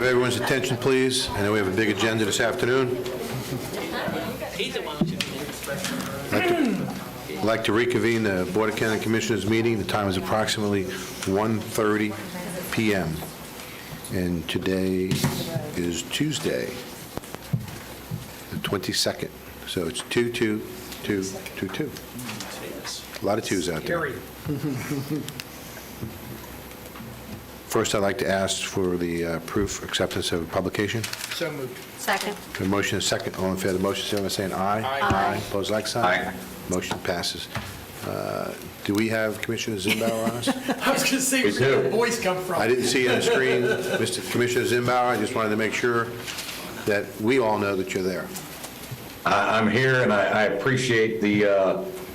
Everyone's attention, please. I know we have a big agenda this afternoon. I'd like to reconvene the Board of County Commissioners meeting. The time is approximately 1:30 p.m. And today is Tuesday, the 22nd. So it's 2-2-2-2-2. A lot of twos out there. First, I'd like to ask for the proof acceptance of publication. So moved. Second. The motion is second. All in favor of the motion, signify by saying aye. Aye. Opposed, like sign. Aye. Motion passes. Do we have Commissioner Zimbauer on us? I was going to say, where did your voice come from? I didn't see you on the screen, Mr. Commissioner Zimbauer. I just wanted to make sure that we all know that you're there. I'm here, and I appreciate the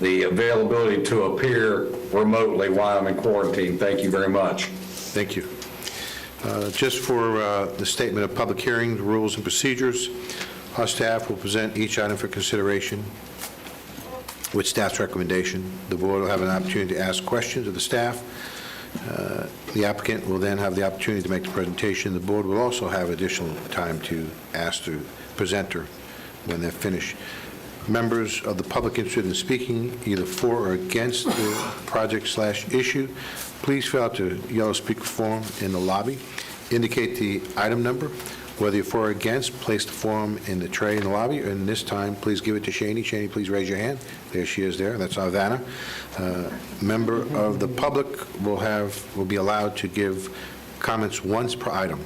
availability to appear remotely while I'm in quarantine. Thank you very much. Thank you. Just for the statement of public hearings, rules and procedures, our staff will present each item for consideration with staff's recommendation. The board will have an opportunity to ask questions of the staff. The applicant will then have the opportunity to make the presentation. The board will also have additional time to ask the presenter when they're finished. Members of the public interested in speaking either for or against the project/issue, please fill out the yellow speaker form in the lobby. Indicate the item number. Whether you're for or against, place the form in the tray in the lobby, and this time, please give it to Shani. Shani, please raise your hand. There she is there. That's Ivana. Member of the public will be allowed to give comments once per item.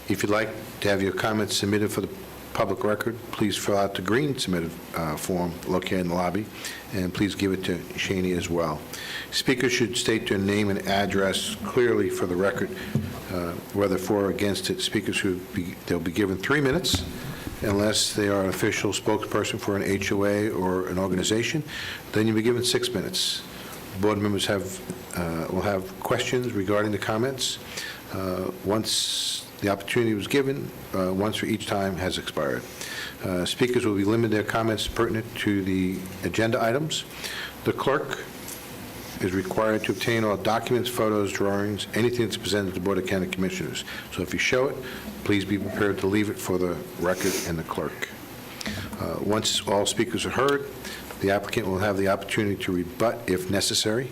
If you'd like to have your comments submitted for the public record, please fill out the green submitted form located in the lobby, and please give it to Shani as well. Speakers should state their name and address clearly for the record, whether for or against it. Speakers they'll be given 3 minutes unless they are an official spokesperson for an HOA or an organization. Then you'll be given 6 minutes. Board members will have questions regarding the comments. Once the opportunity was given, once for each time has expired. Speakers will be limited their comments pertinent to the agenda items. The clerk is required to obtain all documents, photos, drawings, anything that's presented to the Board of County Commissioners. So if you show it, please be prepared to leave it for the record and the clerk. Once all speakers are heard, the applicant will have the opportunity to rebut if necessary.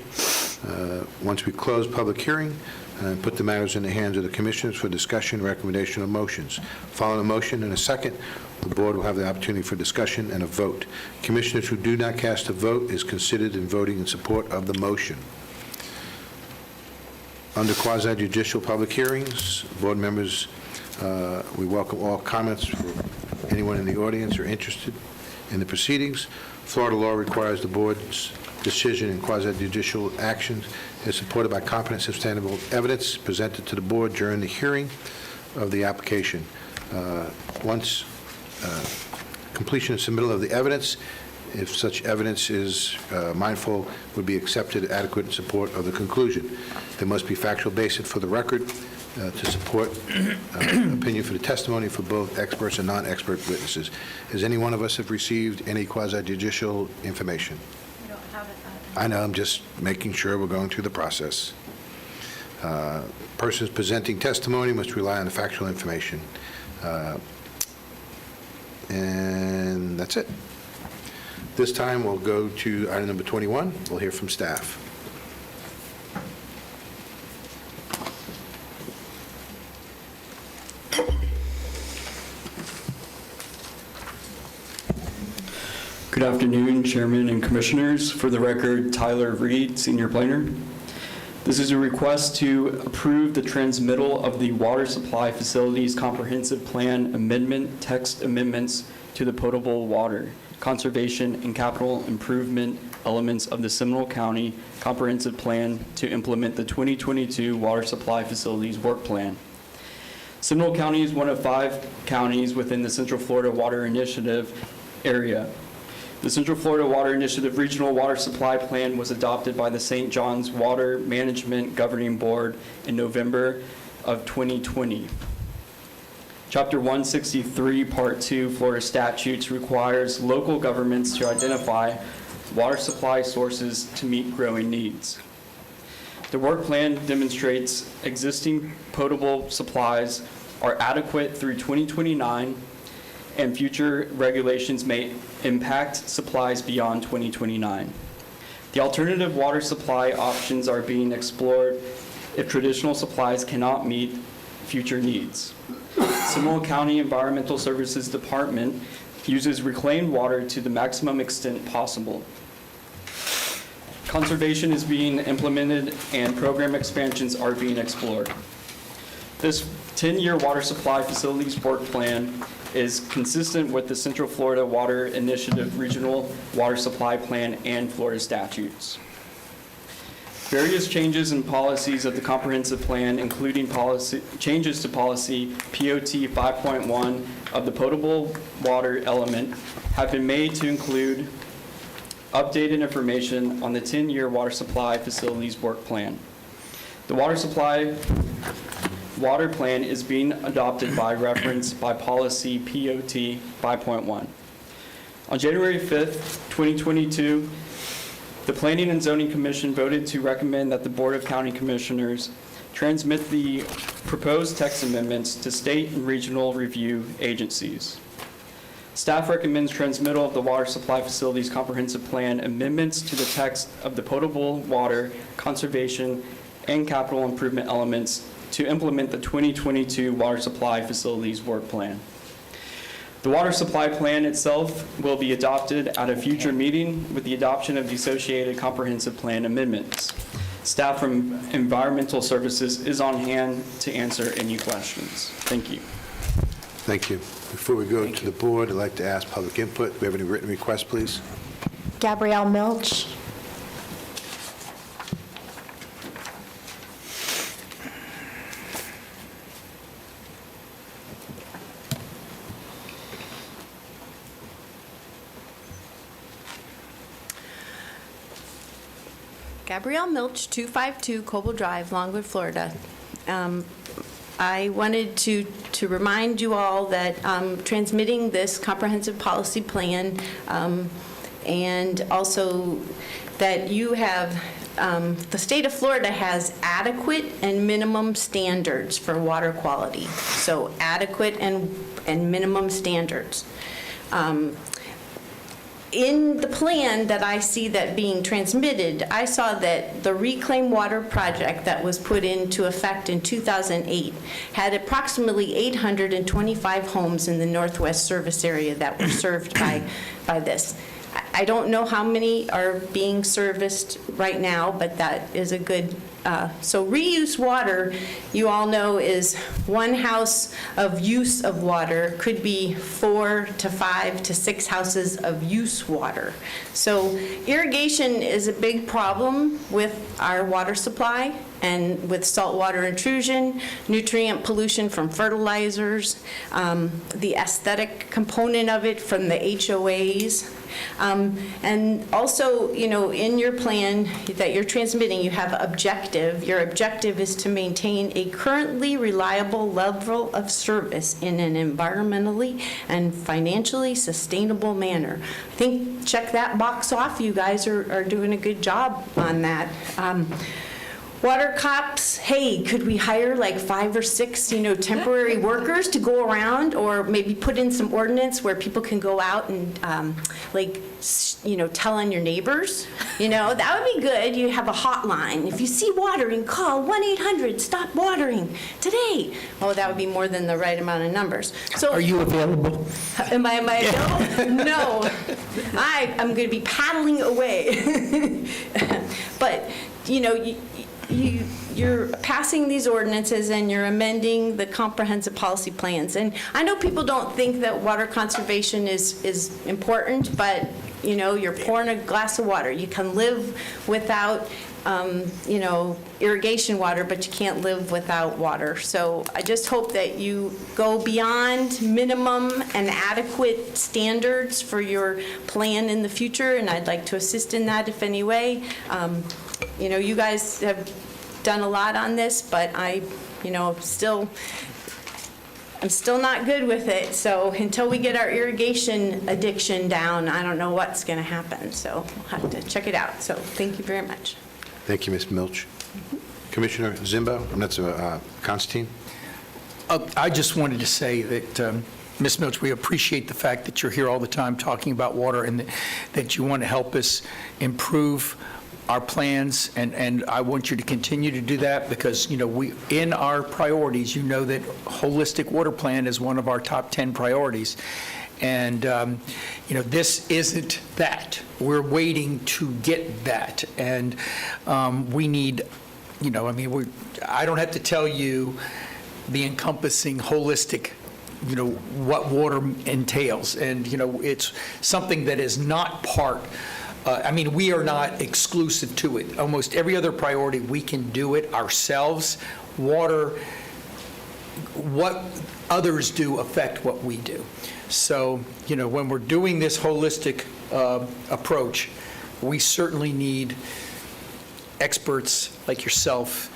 Once we close public hearing, and put the matters in the hands of the commissioners for discussion, recommendation, or motions. Following a motion and a second, the board will have the opportunity for discussion and a vote. Commissioners who do not cast a vote is considered in voting in support of the motion. Under quasi-judicial public hearings, board members, we welcome all comments from anyone in the audience or interested in the proceedings. Florida law requires the board's decision in quasi-judicial actions is supported by competent, substantial evidence presented to the board during the hearing of the application. Once completion and submittal of the evidence, if such evidence is mindful, would be accepted, adequate in support of the conclusion. There must be factual basis for the record to support opinion for the testimony for both experts and non-expert witnesses. Has any one of us have received any quasi-judicial information? I know, I'm just making sure we're going through the process. Persons presenting testimony must rely on the factual information. And that's it. This time we'll go to item number 21. We'll hear from staff. Good afternoon, Chairman and Commissioners. For the record, Tyler Reed, Senior Planner. This is a request to approve the transmittal of the Water Supply Facilities Comprehensive Plan Amendment text amendments to the potable water, conservation, and capital improvement elements of the Seminole County Comprehensive Plan to implement the 2022 Water Supply Facilities Work Plan. Seminole County is one of 5 counties within the Central Florida Water Initiative area. The Central Florida Water Initiative Regional Water Supply Plan was adopted by the St. John's Water Management Governing Board in November of 2020. Chapter 163, Part 2, Florida statutes requires local governments to identify water supply sources to meet growing needs. The work plan demonstrates existing potable supplies are adequate through 2029, and future regulations may impact supplies beyond 2029. The alternative water supply options are being explored if traditional supplies cannot meet future needs. Seminole County Environmental Services Department uses reclaimed water to the maximum extent possible. Conservation is being implemented and program expansions are being explored. This 10-year water supply facilities work plan is consistent with the Central Florida Water Initiative Regional Water Supply Plan and Florida statutes. Various changes in policies of the comprehensive plan, including changes to policy POT 5.1 of the potable water element, have been made to include updated information on the 10-year water supply facilities work plan. The water plan is being adopted by reference by policy POT 5.1. On January 5th, 2022, the Planning and Zoning Commission voted to recommend that the Board of County Commissioners transmit the proposed text amendments to state and regional review agencies. Staff recommends transmittal of the water supply facilities comprehensive plan amendments to the text of the potable water conservation and capital improvement elements to implement the 2022 water supply facilities work plan. The water supply plan itself will be adopted at a future meeting with the adoption of the associated comprehensive plan amendments. Staff from Environmental Services is on hand to answer any questions. Thank you. Thank you. Before we go to the board, I'd like to ask public input. Do we have any written requests, please? Gabrielle Milch. Gabrielle Milch, 252 Coble Drive, Longwood, Florida. I wanted to remind you all that transmitting this comprehensive policy plan and also that you have, the state of Florida has adequate and minimum standards for water quality. So adequate and minimum standards. In the plan that I see that being transmitted, I saw that the Reclaim Water project that was put into effect in 2008 had approximately 825 homes in the Northwest service area that were served by this. I don't know how many are being serviced right now, but that is a good, so reuse water, you all know, is one house of use of water could be 4 to 5 to 6 houses of use water. So irrigation is a big problem with our water supply and with saltwater intrusion, nutrient pollution from fertilizers, the aesthetic component of it from the HOAs. And also, you know, in your plan that you're transmitting, you have objective. Your objective is to maintain a currently reliable level of service in an environmentally and financially sustainable manner. I think check that box off. You guys are doing a good job on that. Water cops, hey, could we hire like 5 or 6, temporary workers to go around, or maybe put in some ordinance where people can go out and tell on your neighbors? That would be good. You have a hotline. If you see watering, call 1-800 Stop Watering today. Oh, that would be more than the right amount of numbers. So, Are you available? Am I available? No. I'm going to be paddling away. But, you're passing these ordinances and you're amending the comprehensive policy plans. And I know people don't think that water conservation is important, but you're pouring a glass of water. You can live without irrigation water, but you can't live without water. So I just hope that you go beyond minimum and adequate standards for your plan in the future, and I'd like to assist in that if any way. You guys have done a lot on this, but I'm still not good with it. So until we get our irrigation addiction down, I don't know what's going to happen. So we'll have to check it out. So thank you very much. Thank you, Ms. Milch. Commissioner Zimbo, and that's Constantine. I just wanted to say that, Ms. Milch, we appreciate the fact that you're here all the time talking about water and that you want to help us improve our plans, and I want you to continue to do that because, we, in our priorities, that holistic water plan is one of our top 10 priorities. And, this isn't that. We're waiting to get that. And we need, I don't have to tell you the encompassing holistic, what water entails. And, it's something that is not part, we are not exclusive to it. Almost every other priority, we can do it ourselves. Water, what others do affect what we do. So, when we're doing this holistic approach, we certainly need experts like yourself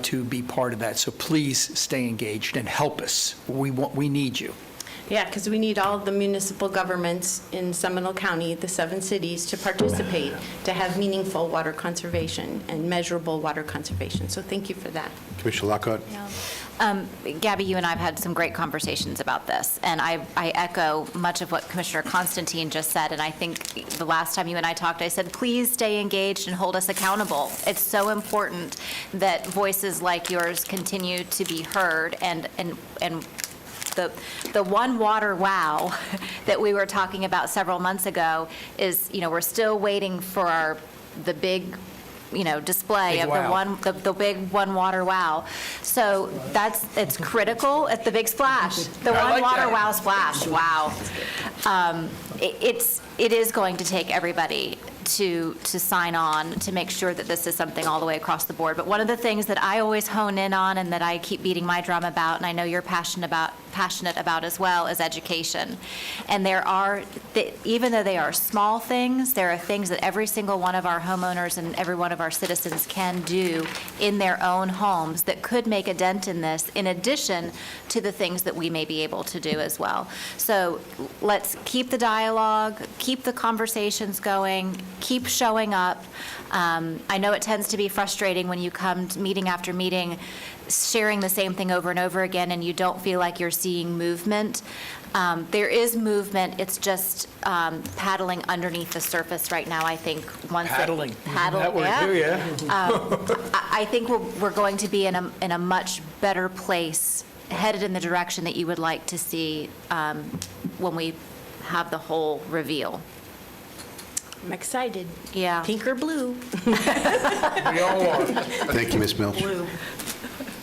to be part of that. So please stay engaged and help us. We need you. Yeah, because we need all the municipal governments in Seminole County, the 7 cities, to participate, to have meaningful water conservation and measurable water conservation. So thank you for that. Commissioner Lockhart. Gabby, you and I have had some great conversations about this, and I echo much of what Commissioner Constantine just said, and I think the last time you and I talked, I said, please stay engaged and hold us accountable. It's so important that voices like yours continue to be heard, and the one water wow that we were talking about several months ago is, we're still waiting for the big display Big of wow. the big one water wow. So it's critical at the big splash. The I one like water that. wow splash. Wow. It is going to take everybody to sign on to make sure that this is something all the way across the board. But one of the things that I always hone in on and that I keep beating my drum about, and I know you're passionate about as well, is education. And there are, even though they are small things, there are things that every single one of our homeowners and every one of our citizens can do in their own homes that could make a dent in this, in addition to the things that we may be able to do as well. So let's keep the dialogue, keep the conversations going, keep showing up. I know it tends to be frustrating when you come to meeting after meeting, sharing the same thing over and over again, and you don't feel like you're seeing movement. There is movement. It's just paddling underneath the surface right now, I think. Paddling. Paddle, That word too, yeah. I think we're going to be in a much better place, headed in the direction that you would like to see when we have the whole reveal. I'm excited. Yeah. Pink or blue? We all are. Thank you, Ms. Milch. Blue.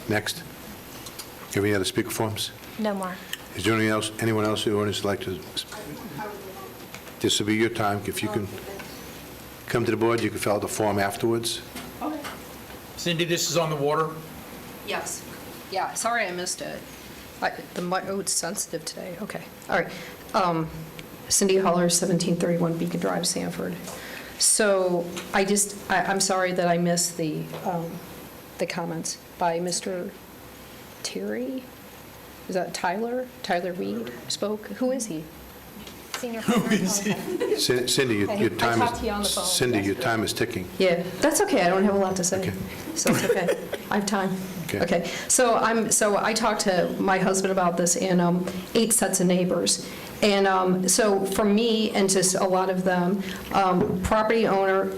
Next. Do you have any other speaker forms? No more. Is there anyone else who would like to? This will be your time. If you can come to the board, you can fill out the form afterwards. Cindy, this is on the water. Yes. Yeah, sorry I missed it. It's sensitive today. Okay. All right. Cindy Holler, 1731 Beacon Drive, Sanford. So I'm sorry that I missed the comments by Mr. Terry. Is that Tyler? Tyler Reed spoke? Who is he? Senior planner. Cindy, your time talked to you on the phone is, Cindy, your time is ticking. Yeah, that's okay. I don't have a lot to say. Okay. So it's okay. I have time. Okay. Okay. So I talked to my husband about this and 8 sets of neighbors. And so for me and to a lot of them, property owner,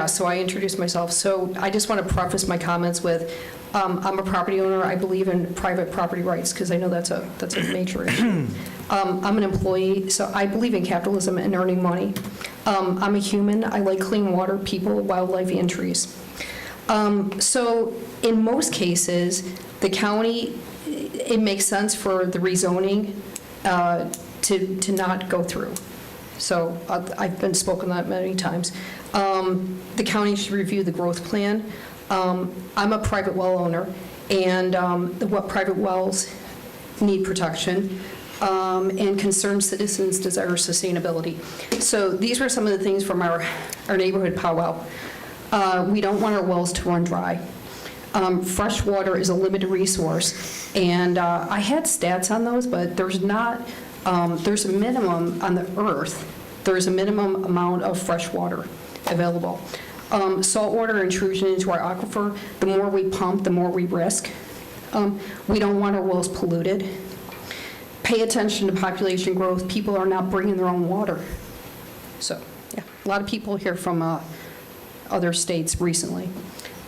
so I introduced myself. So I just want to preface my comments with, I'm a property owner. I believe in private property rights because I know that's a major issue. I'm an employee, so I believe in capitalism and earning money. I'm a human. I like clean water, people, wildlife, and trees. So in most cases, the county, it makes sense for the rezoning to not go through. So I've been spoken that many times. The county should review the growth plan. I'm a private well owner, and what private wells need protection, and concerned citizens desire sustainability. So these were some of the things from our neighborhood powwow. We don't want our wells to run dry. Fresh water is a limited resource, and I had stats on those, but there's not, there's a minimum on the earth, there's a minimum amount of fresh water available. Saltwater intrusion into our aquifer, the more we pump, the more we risk. We don't want our wells polluted. Pay attention to population growth. People are not bringing their own water. So, yeah, a lot of people here from other states recently.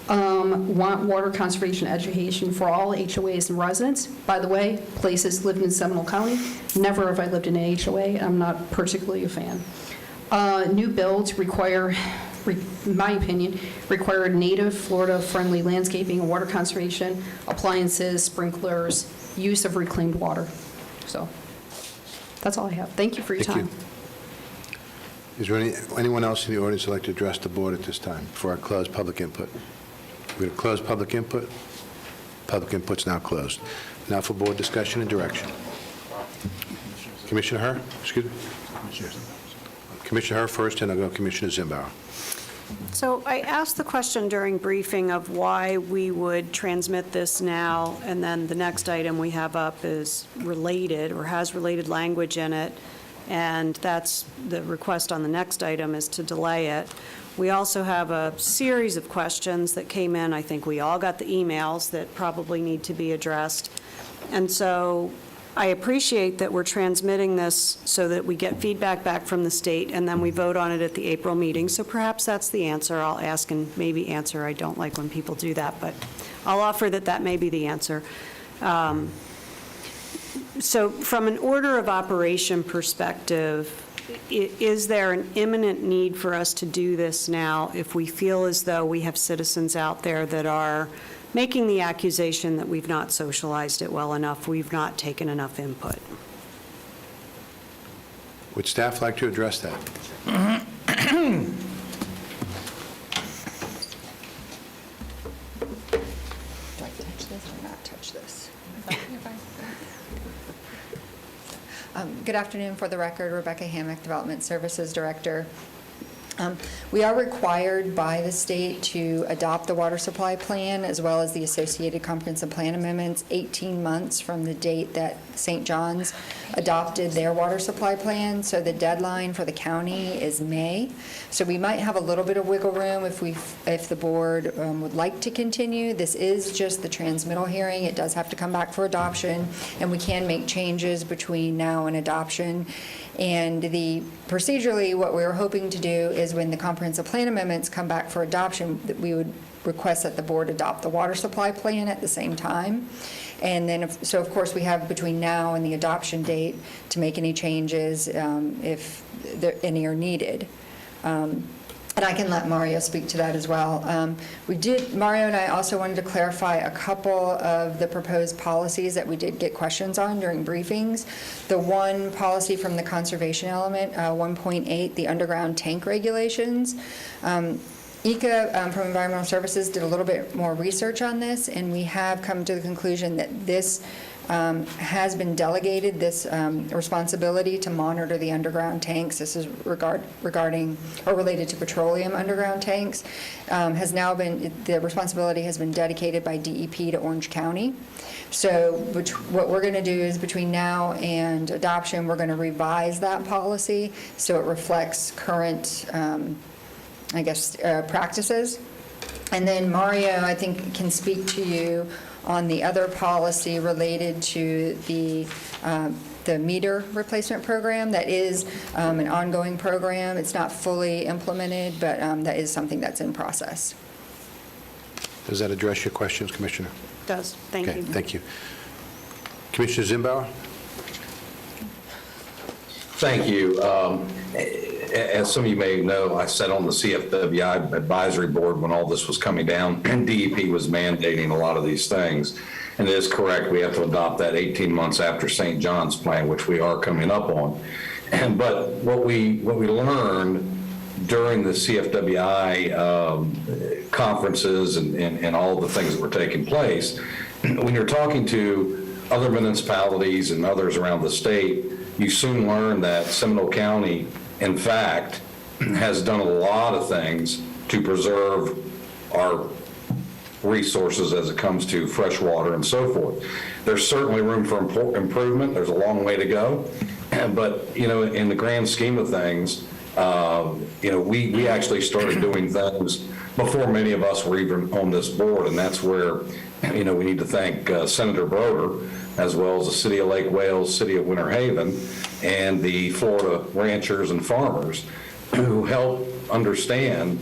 Want water conservation education for all HOAs and residents. By the way, places lived in Seminole County. Never have I lived in an HOA. I'm not particularly a fan. New builds require, in my opinion, require native Florida-friendly landscaping and water conservation, appliances, sprinklers, use of reclaimed water. So that's all I have. Thank you for your Thank you. time. Is there anyone else in the audience who'd like to address the board at this time before I close public input? We're going to close public input. Public input's now closed. Now for board discussion and direction. Commissioner Herr, excuse me. Commissioner Herr first, and I'll go Commissioner Zimbauer. So I asked the question during briefing of why we would transmit this now, and then the next item we have up is related or has related language in it, and that's the request on the next item is to delay it. We also have a series of questions that came in. I think we all got the emails that probably need to be addressed. And so I appreciate that we're transmitting this so that we get feedback back from the state, and then we vote on it at the April meeting. So perhaps that's the answer. I'll ask and maybe answer. I don't like when people do that, but I'll offer that that may be the answer. So from an order of operation perspective, is there an imminent need for us to do this now if we feel as though we have citizens out there that are making the accusation that we've not socialized it well enough, we've not taken enough input? Would staff like to address that? Do I touch this or not touch this? Good afternoon. For the record, Rebecca Hammock, Development Services Director. We are required by the state to adopt the water supply plan as well as the associated comprehensive plan amendments 18 months from the date that St. John's adopted their water supply plan. So the deadline for the county is May. So we might have a little bit of wiggle room if the board would like to continue. This is just the transmittal hearing. It does have to come back for adoption, and we can make changes between now and adoption. And procedurally, what we're hoping to do is when the comprehensive plan amendments come back for adoption, that we would request that the board adopt the water supply plan at the same time. And then, so of course, we have between now and the adoption date to make any changes if any are needed. And I can let Mario speak to that as well. Mario and I also wanted to clarify a couple of the proposed policies that we did get questions on during briefings. The one policy from the conservation element, 1.8, the underground tank regulations. ECA from Environmental Services did a little bit more research on this, and we have come to the conclusion that this has been delegated, this responsibility to monitor the underground tanks. This is regarding or related to petroleum underground tanks. The responsibility has been dedicated by DEP to Orange County. So what we're going to do is between now and adoption, we're going to revise that policy so it reflects current, practices. And then Mario, I think, can speak to you on the other policy related to the meter replacement program. That is an ongoing program. It's not fully implemented, but that is something that's in process. Does that address your questions, Commissioner? It does. Thank Okay, you. thank you. Commissioner Zimbauer? Thank you. As some of you may know, I sat on the CFWI advisory board when all this was coming down, and DEP was mandating a lot of these things. And it is correct, we have to adopt that 18 months after St. John's plan, which we are coming up on. But what we learned during the CFWI conferences and all the things that were taking place, when you're talking to other municipalities and others around the state, you soon learn that Seminole County, in fact, has done a lot of things to preserve our resources as it comes to fresh water and so forth. There's certainly room for improvement. There's a long way to go. But, in the grand scheme of things, we actually started doing things before many of us were even on this board, and that's where, we need to thank Senator Broder, as well as the City of Lake Wales, City of Winter Haven, and the Florida ranchers and farmers who help understand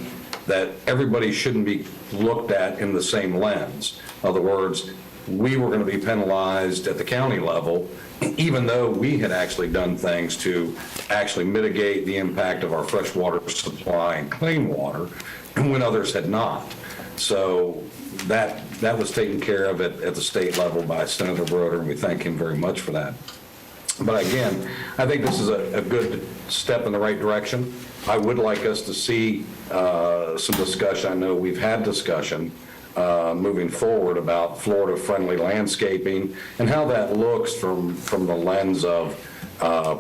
that everybody shouldn't be looked at in the same lens. In other words, we were going to be penalized at the county level, even though we had actually done things to actually mitigate the impact of our freshwater supply and clean water, when others had not. So that was taken care of at the state level by Senator Broder, and we thank him very much for that. But again, I think this is a good step in the right direction. I would like us to see some discussion. I know we've had discussion moving forward about Florida-friendly landscaping and how that looks from the lens of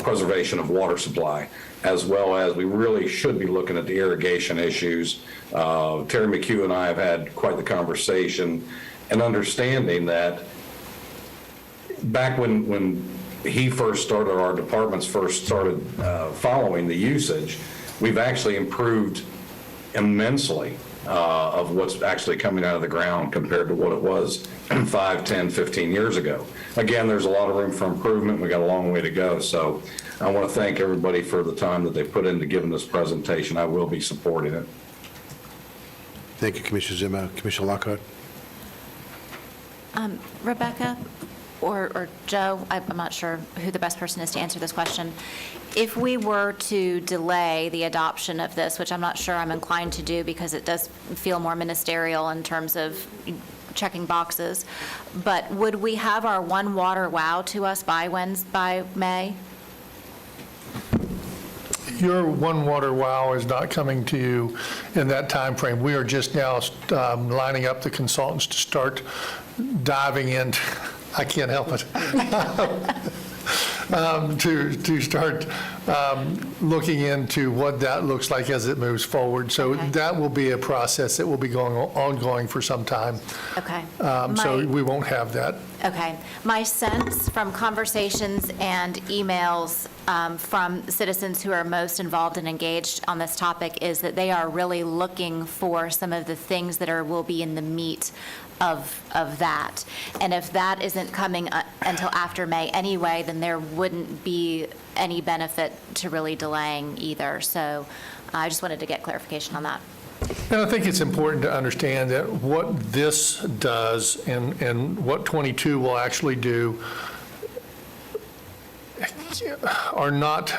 preservation of water supply, as well as we really should be looking at the irrigation issues. Terry McHugh and I have had quite the conversation and understanding that back when he first started, our departments first started following the usage, we've actually improved immensely of what's actually coming out of the ground compared to what it was 5, 10, 15 years ago. Again, there's a lot of room for improvement. We got a long way to go. So I want to thank everybody for the time that they put into giving this presentation. I will be supporting it. Thank you, Commissioner Zima. Commissioner Lockhart? Rebecca or Joe, I'm not sure who the best person is to answer this question. If we were to delay the adoption of this, which I'm not sure I'm inclined to do because it does feel more ministerial in terms of checking boxes, but would we have our One Water wow to us by May? Your One Water wow is not coming to you in that time frame. We are just now lining up the consultants to start diving into, I can't help it, to start looking into what that looks like as it moves forward. So Okay. that will be a process that will be ongoing for some time. Okay. So we won't have that. Okay. My sense from conversations and emails from citizens who are most involved and engaged on this topic is that they are really looking for some of the things that will be in the meat of that. And if that isn't coming until after May anyway, then there wouldn't be any benefit to really delaying either. So I just wanted to get clarification on that. And I think it's important to understand that what this does and what 22 will actually do are not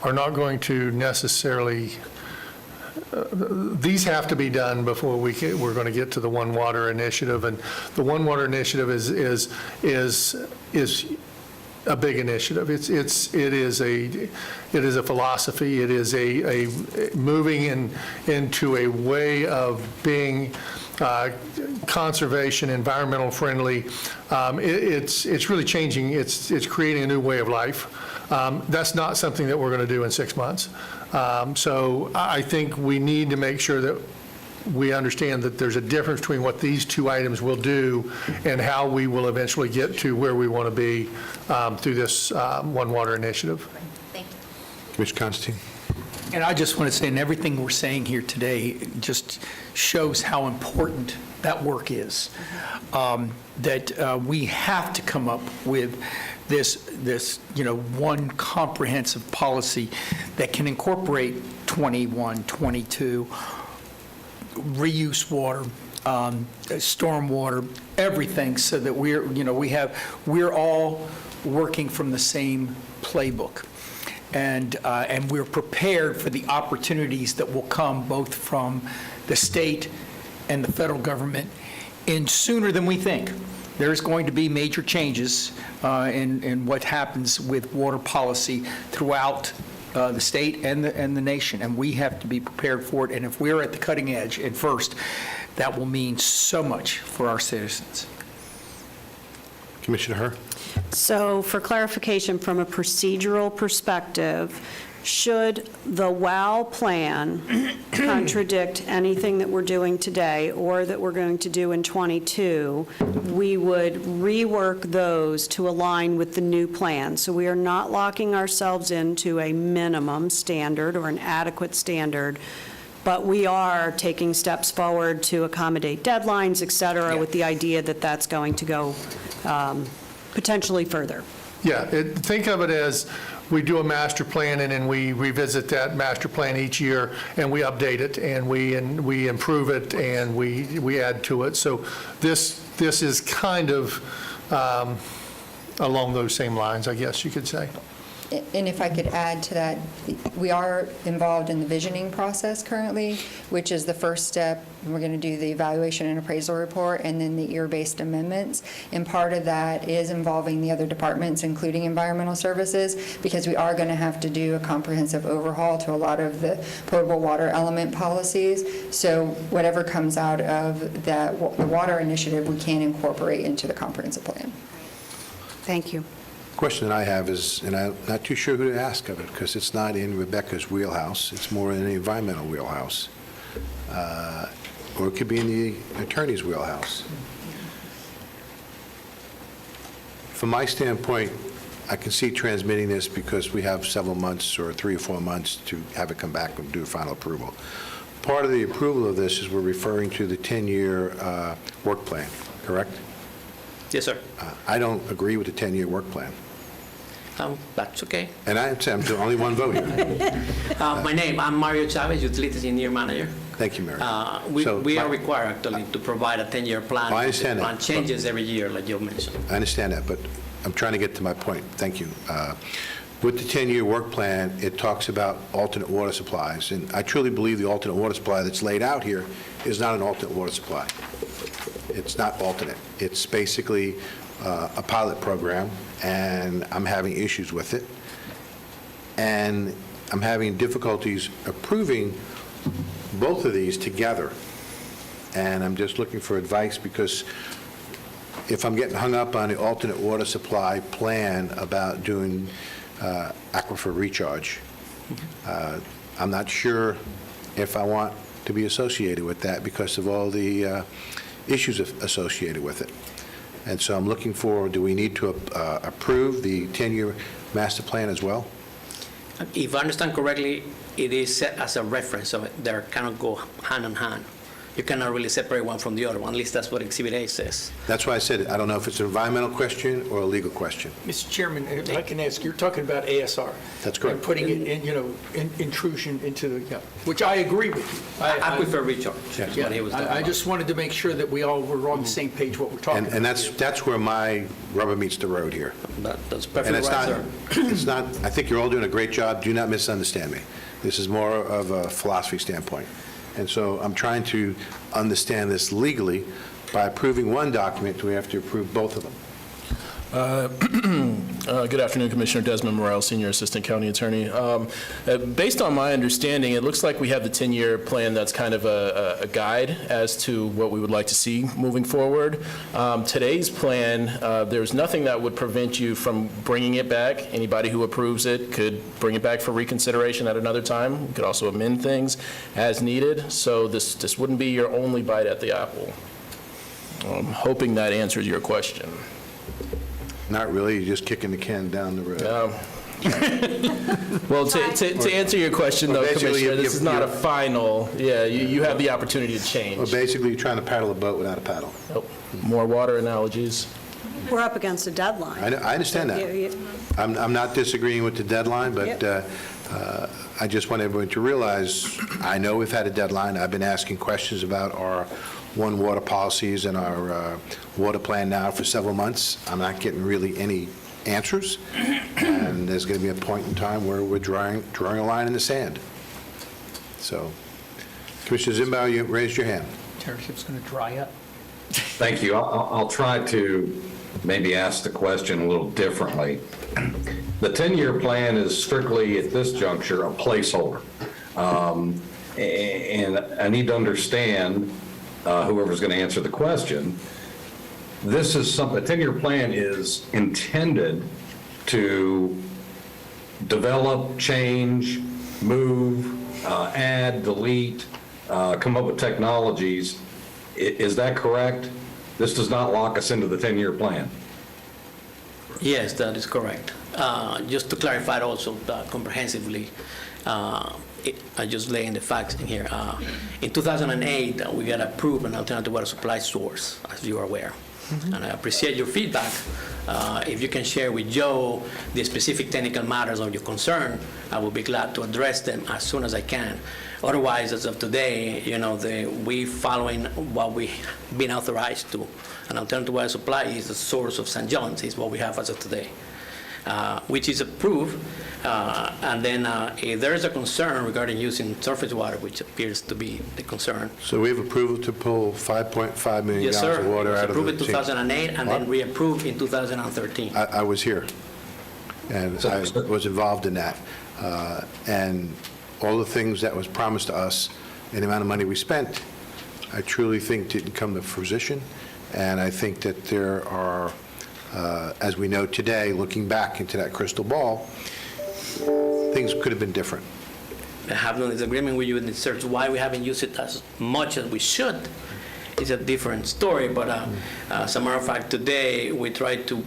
going to necessarily, these have to be done before we're going to get to the One Water Initiative. And the One Water Initiative is a big initiative. It is a philosophy. It is a moving into a way of being conservation, environmental friendly. It's really changing. It's creating a new way of life. That's not something that we're going to do in 6 months. So I think we need to make sure that we understand that there's a difference between what these two items will do and how we will eventually get to where we want to be through this One Water Initiative. Thank you. Commissioner Constantine? And I just want to say, and everything we're saying here today just shows how important that work is, that we have to come up with this one comprehensive policy that can incorporate 21, 22, reuse water, storm water, everything, so that we're all working from the same playbook. And we're prepared for the opportunities that will come both from the state and the federal government in sooner than we think. There's going to be major changes in what happens with water policy throughout the state and the nation, and we have to be prepared for it. And if we're at the cutting edge at first, that will mean so much for our citizens. Commissioner Herr? So for clarification, from a procedural perspective, should the WOW plan contradict anything that we're doing today or that we're going to do in '22, we would rework those to align with the new plan. So we are not locking ourselves into a minimum standard or an adequate standard, but we are taking steps forward to accommodate deadlines, et cetera, with the idea that that's going to go potentially further. Yeah, think of it as we do a master plan, and then we revisit that master plan each year, and we update it, and we improve it, and we add to it. So this is kind of along those same lines, I guess you could say. And if I could add to that, we are involved in the visioning process currently, which is the first step. We're going to do the evaluation and appraisal report and then the year-based amendments. And part of that is involving the other departments, including environmental services, because we are going to have to do a comprehensive overhaul to a lot of the potable water element policies. So whatever comes out of the water initiative, we can incorporate into the comprehensive plan. Thank you. Question that I have is, and I'm not too sure who to ask of it, because it's not in Rebecca's wheelhouse, it's more in the environmental wheelhouse, or it could be in the attorney's wheelhouse. From my standpoint, I can see transmitting this because we have several months or 3 or 4 months to have it come back and do a final approval. Part of the approval of this is we're referring to the 10-year work plan, correct? Yes, sir. I don't agree with the 10-year work plan. That's okay. And I'm the only one voting. I'm Mario Chavez, Utilities Engineer Manager. Thank you, Mary. We are required actually to provide a 10-year plan. I understand The that. plan changes every year, like you mentioned. I understand that, but I'm trying to get to my point. Thank you. With the 10-year work plan, it talks about alternate water supplies, and I truly believe the alternate water supply that's laid out here is not an alternate water supply. It's not alternate. It's basically a pilot program, and I'm having issues with it. And I'm having difficulties approving both of these together. And I'm just looking for advice, because if I'm getting hung up on the alternate water supply plan about doing aquifer recharge, I'm not sure if I want to be associated with that because of all the issues associated with it. And so I'm looking for, do we need to approve the 10-year master plan as well? If I understand correctly, it is set as a reference, so they cannot go hand in hand. You cannot really separate one from the other one, at least that's what Exhibit A says. That's why I said, I don't know if it's an environmental question or a legal question. Mr. Chairman, if I can ask, you're talking about ASR. That's correct. And putting it in, intrusion into the, which I agree with you. Aquifer recharge is what he was talking about. I just wanted to make sure that we all were on the same page what we're talking about. And that's where my rubber meets the road here. That's And perfectly it's right, not, sir. it's not, I think you're all doing a great job. Do not misunderstand me. This is more of a philosophy standpoint. And so I'm trying to understand this legally. By approving one document, do we have to approve both of them? Good afternoon, Commissioner Desmond Morrell, Senior Assistant County Attorney. Based on my understanding, it looks like we have the 10-year plan that's kind of a guide as to what we would like to see moving forward. Today's plan, there's nothing that would prevent you from bringing it back. Anybody who approves it could bring it back for reconsideration at another time. We could also amend things as needed. So this wouldn't be your only bite at the apple. I'm hoping that answers your question. Not really, you're just kicking the can down the road. Well, to answer your question, Well, though, basically, Commissioner, you- this is not a final, you have the opportunity to Well, change. basically, you're trying to paddle a boat without a paddle. Nope. More water analogies. We're up against a deadline. I understand that. I'm not disagreeing with the deadline, but I just want everyone to realize, I know we've had a deadline. I've been asking questions about our one water policies and our water plan now for several months. I'm not getting really any answers, and there's going to be a point in time where we're drawing a line in the sand. So, Commissioner Zimbow, you raised your hand. Township's going to dry up. Thank you. I'll try to maybe ask the question a little differently. The 10-year plan is strictly, at this juncture, a placeholder. And I need to understand, whoever's going to answer the question, this is something, a 10-year plan is intended to develop, change, move, add, delete, come up with technologies. Is that correct? This does not lock us into the 10-year plan. Yes, that is correct. Just to clarify also comprehensively, I just laying the facts in here. In 2008, we got approved an alternative water supply source, as you are aware. And I appreciate your feedback. If you can share with Joe the specific technical matters of your concern, I will be glad to address them as soon as I can. Otherwise, as of today, we following what we've been authorized to. An alternative water supply is the source of St. John's, is what we have as of today, which is approved. And then if there is a concern regarding using surface water, which appears to be the concern. So we have approval to pull 5.5 million Yes, gallons sir. of water out of the... It was approved in 2008 and then reapproved in 2013. I was here, and I was involved in that. And all the things that was promised to us and the amount of money we spent, I truly think didn't come to fruition. And I think that there are, as we know today, looking back into that crystal ball, things could have been different. I have no disagreement with you in the search why we haven't used it as much as we should. It's a different story, but as a matter of fact, today we tried to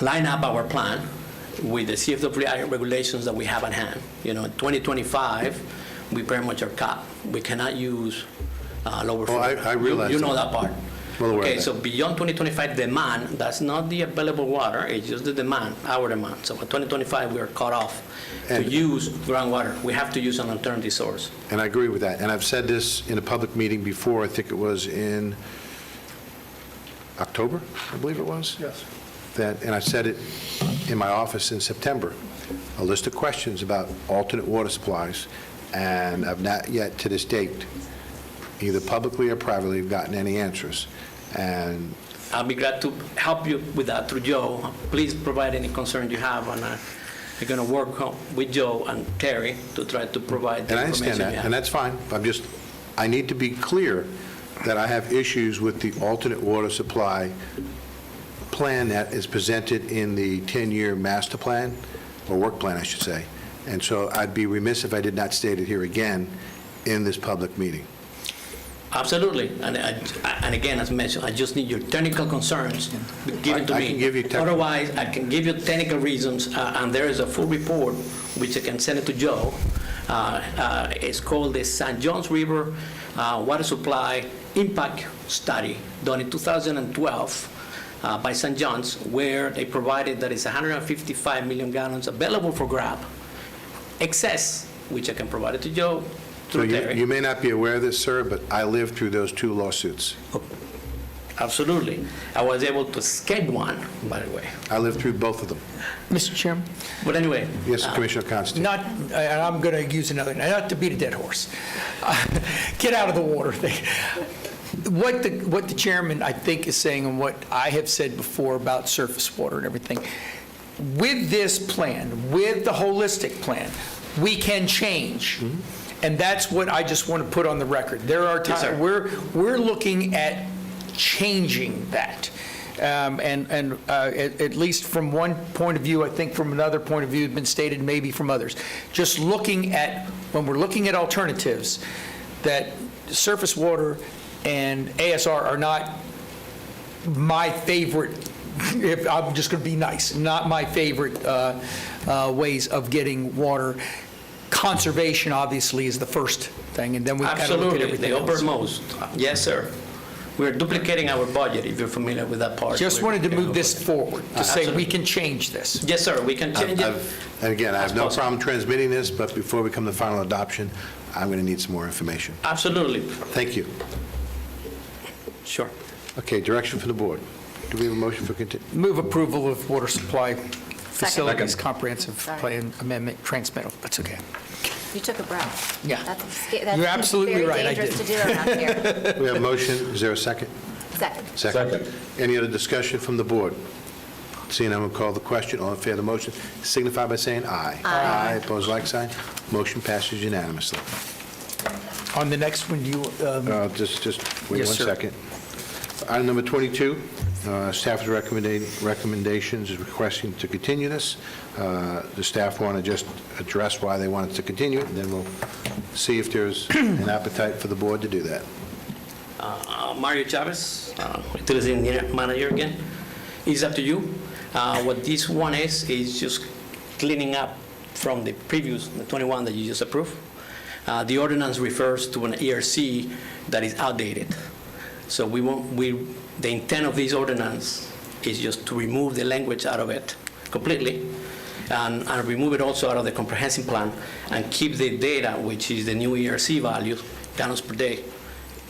line up our plan with the CFWI regulations that we have at hand. In 2025, we pretty much are capped. We cannot use lower flow. I realize You know that. that part. Well aware of Okay, that. so beyond 2025 demand, that's not the available water, it's just the demand, our demand. So for 2025, we are cut off to And- use groundwater. We have to use an alternative source. And I agree with that. And I've said this in a public meeting before, I think it was in October, I believe it was? Yes. And I said it in my office in September, a list of questions about alternate water supplies, and I've not yet to this date, either publicly or privately, gotten any answers. And I'll be glad to help you with that through Joe. Please provide any concern you have, and we're going to work with Joe and Terry to try to provide the And I information understand you that, have. and that's fine. I need to be clear that I have issues with the alternate water supply plan that is presented in the 10-year master plan, or work plan, I should say. And so I'd be remiss if I did not state it here again in this public meeting. Absolutely, and again, as mentioned, I just need your technical concerns given to I me. can give you technical- Otherwise, I can give you technical reasons, and there is a full report, which I can send it to Joe. It's called the St. John's River Water Supply Impact Study, done in 2012 by St. John's, where they provided that it's 155 million gallons available for grab, excess, which I can provide it to Joe. So through Terry. you may not be aware of this, sir, but I lived through those two lawsuits. Absolutely. I was able to escape one, by the way. I lived through both of them. Mr. Chairman? But anyway. Yes, Commissioner Constantine. Not, and I'm going to use another, not to beat a dead horse. Get out of the water thing. What the chairman, I think, is saying, and what I have said before about surface water and everything, with this plan, with the holistic plan, we can change. And that's what I just want to put on the record. There are Yes, times, sir. we're looking at changing that. At least from one point of view, I think from another point of view, it's been stated maybe from others. Just looking at, when we're looking at alternatives, that surface water and ASR are not my favorite, if I'm just going to be nice, not my favorite ways of getting water. Conservation, obviously, is the first thing, and then we kind of look at Absolutely, everything the else. uppermost. Yes, sir. We're duplicating our budget, if you're familiar with that part. Just wanted to move this forward, to say we Absolutely. can change this. Yes, sir, we can change it. And again, I have no That's problem transmitting this, but before we come to final adoption, I'm going to need some more information. Absolutely, Thank you. sure. Okay, direction from the board. Do we have a motion for Move approval of water supply facilities comprehensive plan amendment transmittal. That's okay. You took a breath. Yeah. That's You're absolutely right, I very dangerous to did. do around here. We have a motion. Is there a second? Second. Second. Any other discussion from the board? Seeing none, we'll call the question. All in favor of the motion signify by saying aye. Aye. Opposed, like sign. Motion passes unanimously. On the next one, do you, Just wait Yes, one sir. second. Item number 22, Staff's recommendations is requesting to continue this. The staff want to just address why they wanted to continue it, and then we'll see if there's an appetite for the board to do that. Mario Chavez, utility engineer manager again. It's up to you. What this one is just cleaning up from the previous, the 21 that you just approved. The ordinance refers to an ERC that is outdated. So the intent of this ordinance is just to remove the language out of it completely and remove it also out of the comprehensive plan and keep the data, which is the new ERC value, gallons per day,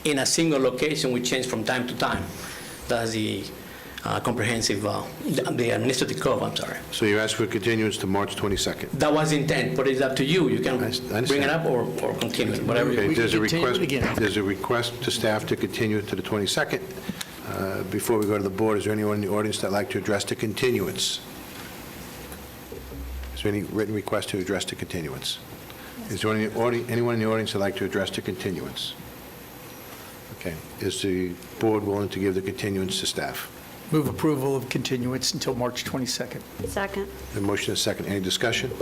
in a single location. We change from time to time. That's the comprehensive, the administrative code, I'm sorry. So you're asking for continuance to March 22nd? That was the intent, but it's up to you. You can I understand. bring it up or continue it, whatever you. Okay, there's a continue it request, again. there's a request to staff to continue it to the 22nd. Before we go to the board, is there anyone in the audience that'd like to address the continuance? Is there any written request to address the continuance? Is there anyone in the audience that'd like to address the continuance? Okay, is the board willing to give the continuance to staff? Move approval of continuance until March 22nd. Second. The motion is second. Any discussion?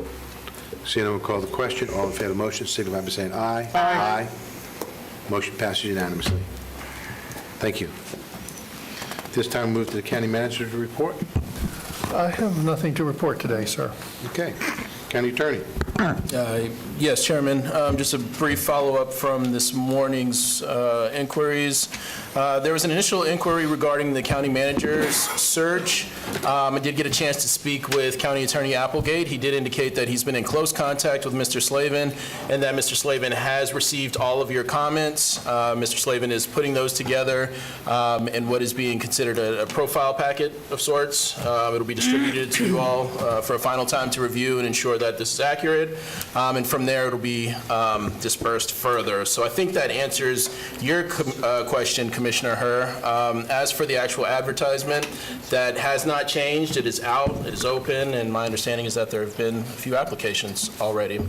Seeing none, we'll call the question. All in favor of the motion, signify by saying aye. Aye. Motion passes unanimously. Thank you. This time, we move to the county manager's report. I have nothing to report today, sir. Okay. County attorney. Yes, Chairman. Just a brief follow-up from this morning's inquiries. There was an initial inquiry regarding the county manager's search. I did get a chance to speak with County Attorney Applegate. He did indicate that he's been in close contact with Mr. Slavin and that Mr. Slavin has received all of your comments. Mr. Slavin is putting those together in what is being considered a profile packet of sorts. It'll be distributed to you all for a final time to review and ensure that this is accurate. And from there, it'll be dispersed further. So I think that answers your question, Commissioner Herr. As for the actual advertisement, that has not changed. It is out, it is open, and my understanding is that there have been a few applications already.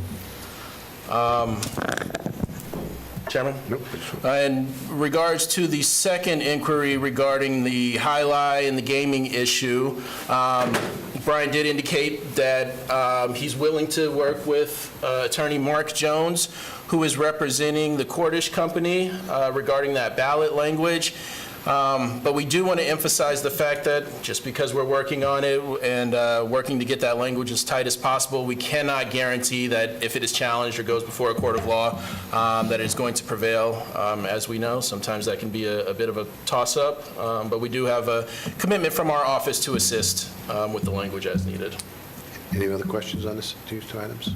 Chairman? Nope. In regards to the second inquiry regarding the highlight and the gaming issue, Brian did indicate that he's willing to work with Attorney Mark Jones, who is representing the Cordish Company regarding that ballot language. But we do want to emphasize the fact that just because we're working on it and working to get that language as tight as possible, we cannot guarantee that if it is challenged or goes before a court of law, that it's going to prevail. As we know, sometimes that can be a bit of a toss-up, but we do have a commitment from our office to assist with the language as needed. Any other questions on these two items?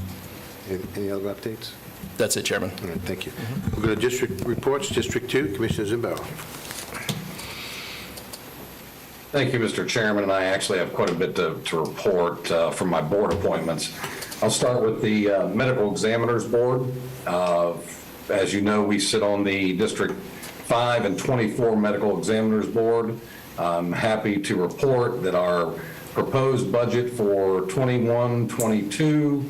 Any other updates? That's it, Chairman. All right, thank you. We'll go to district reports. District 2, Commissioner Zimbardo. Thank you, Mr. Chairman, and I actually have quite a bit to report from my board appointments. I'll start with the Medical Examiners Board. As you know, we sit on the District 5 and 24 Medical Examiners Board. I'm happy to report that our proposed budget for 21-22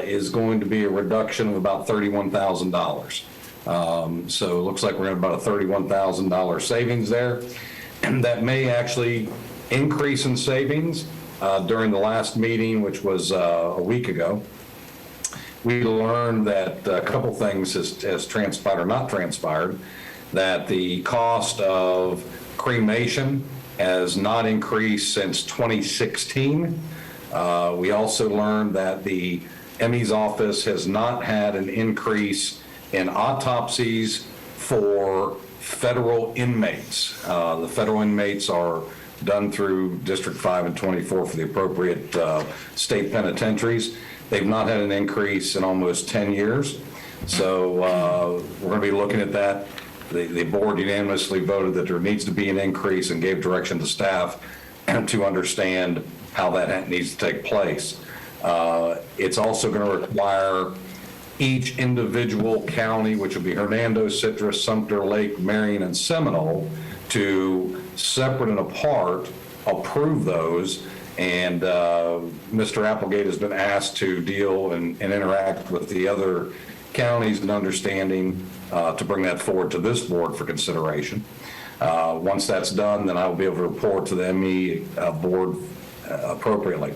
is going to be a reduction of about $31,000. So it looks like we're going to have about a $31,000 savings there. And that may actually increase in savings. During the last meeting, which was a week ago, we learned that a couple things has transpired or not transpired, that the cost of cremation has not increased since 2016. We also learned that the ME's office has not had an increase in autopsies for federal inmates. The federal inmates are done through District 5 and 24 for the appropriate state penitentiaries. They've not had an increase in almost 10 years. So we're going to be looking at that. The board unanimously voted that there needs to be an increase and gave direction to staff to understand how that needs to take place. It's also going to require each individual county, which will be Hernando, Citrus, Sumter, Lake, Marion, and Seminole, to separate and apart approve those. And Mr. Applegate has been asked to deal and interact with the other counties and understanding to bring that forward to this board for consideration. Once that's done, then I will be able to report to the ME board appropriately.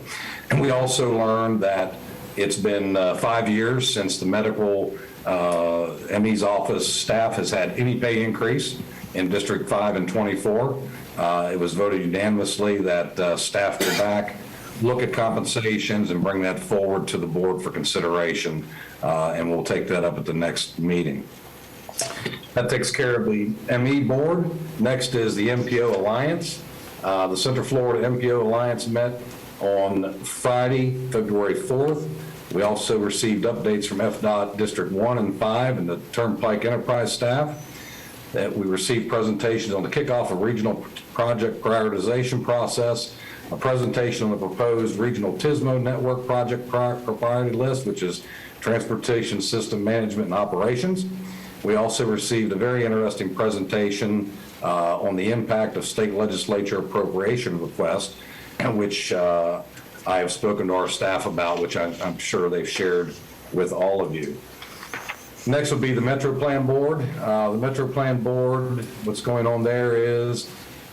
And we also learned that it's been 5 years since the medical ME's office staff has had any pay increase in District 5 and 24. It was voted unanimously that staff go back, look at compensations, and bring that forward to the board for consideration, and we'll take that up at the next meeting. That takes care of the ME board. Next is the MPO Alliance. The Central Florida MPO Alliance met on Friday, February 4th. We also received updates from FDOT District 1 and 5 and the Turnpike Enterprise staff. That we received presentations on the kickoff of regional project prioritization process, a presentation on the proposed regional TISMO network project priority list, which is Transportation System Management and Operations. We also received a very interesting presentation on the impact of state legislature appropriation request, which I have spoken to our staff about, which I'm sure they've shared with all of you. Next will be the Metro Plan Board. The Metro Plan Board, what's going on there is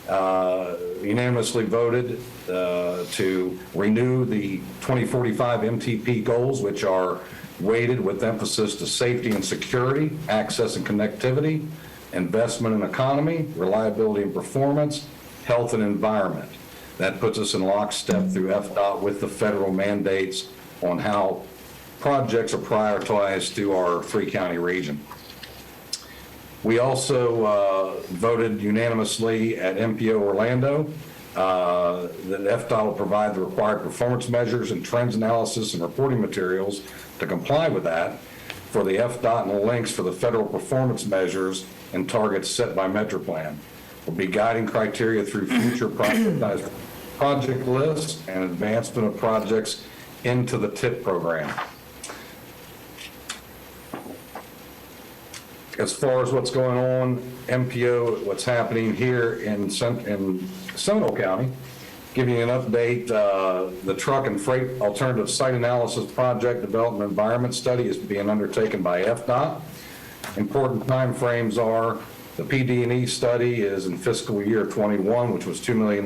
unanimously voted to renew the 2045 MTP goals, which are weighted with emphasis to safety and security, access and connectivity, investment and economy, reliability and performance, health and environment. That puts us in lockstep through FDOT with the federal mandates on how projects are prioritized through our three-county region. We also voted unanimously at MPO Orlando that FDOT will provide the required performance measures and trends analysis and reporting materials to comply with that for the FDOT and the links for the federal performance measures and targets set by MetroPlan. Will be guiding criteria through future project lists and advancement of projects into the TIP program. As far as what's going on, MPO, what's happening here in Seminole County, giving you an update, the truck and freight alternative site analysis project development environment study is being undertaken by FDOT. Important timeframes are the PD&E study is in fiscal year 21, which was $2 million.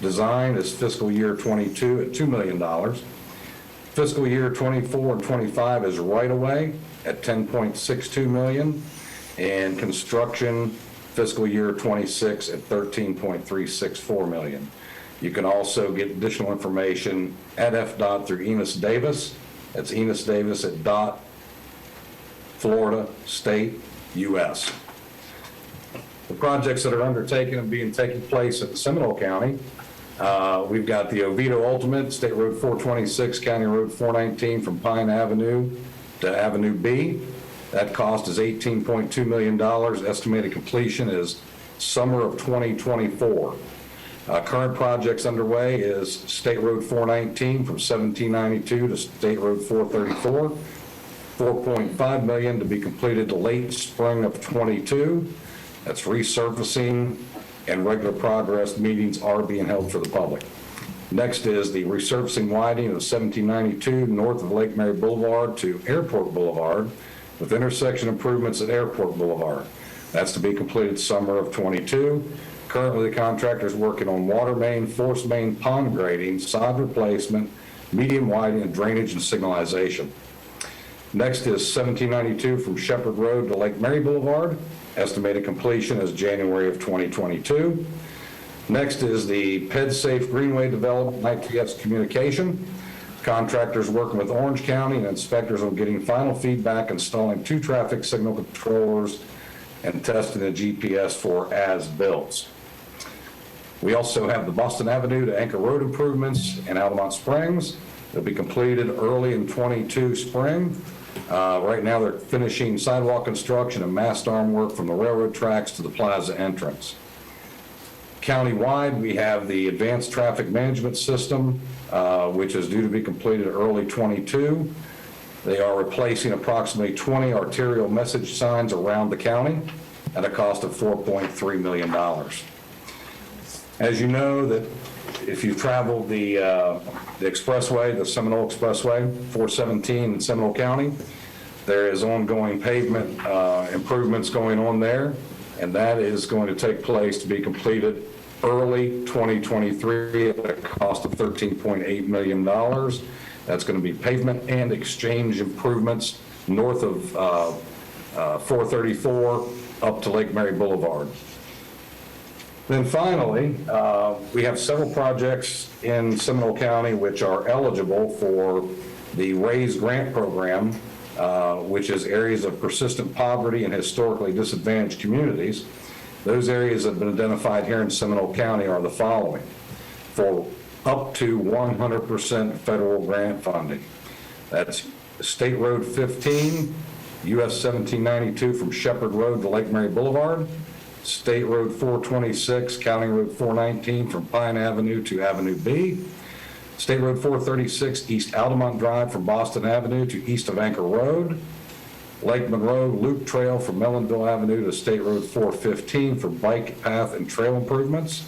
Design is fiscal year 22 at $2 million. Fiscal year 24 and 25 is right away at $10.62 million, and construction fiscal year 26 at $13.364 million. You can also get additional information at FDOT through Enos Davis. That's Enos Davis at DOT, Florida State, U.S. The projects that are undertaken and taking place in Seminole County, we've got the Oviedo Ultimate, State Road 426, County Road 419 from Pine Avenue to Avenue B. That cost is $18.2 million. Estimated completion is summer of 2024. Current projects underway is State Road 419 from 1792 to State Road 434. $4.5 million to be completed late spring of 22. That's resurfacing, and regular progress meetings are being held for the public. Next is the resurfacing widening of 1792 north of Lake Mary Boulevard to Airport Boulevard with intersection improvements at Airport Boulevard. That's to be completed summer of 22. Currently, the contractor is working on water main, force main, pond grading, sod replacement, medium widening, and drainage and signalization. Next is 1792 from Shepherd Road to Lake Mary Boulevard. Estimated completion is January of 2022. Next is the PedSafe Greenway Development ITS communication. Contractors working with Orange County and inspectors on getting final feedback, installing 2 traffic signal controllers, and testing the GPS for as-built. We also have the Boston Avenue to Anchor Road improvements in Altamont Springs. They'll be completed early in 22 spring. Right now, they're finishing sidewalk construction and mast arm work from the railroad tracks to the plaza entrance. Countywide, we have the Advanced Traffic Management System, which is due to be completed early 22. They are replacing approximately 20 arterial message signs around the county at a cost of $4.3 million. As you know, that if you travel the expressway, the Seminole Expressway, 417 in Seminole County, there is ongoing pavement improvements going on there. and that is going to take place to be completed early 2023 at a cost of $13.8 million. That's going to be pavement and exchange improvements north of 434 up to Lake Mary Boulevard. Then finally, we have several projects in Seminole County which are eligible for the RAISE grant program, which is areas of persistent poverty and historically disadvantaged communities. Those areas that have been identified here in Seminole County are the following: for up to 100% federal grant funding. That's State Road 15, US 1792 from Shepherd Road to Lake Mary Boulevard, State Road 426, County Road 419 from Pine Avenue to Avenue B, State Road 436, East Altamont Drive from Boston Avenue to east of Anchor Road, Lake Monroe Loop Trail from Mellonville Avenue to State Road 415 for bike path and trail improvements,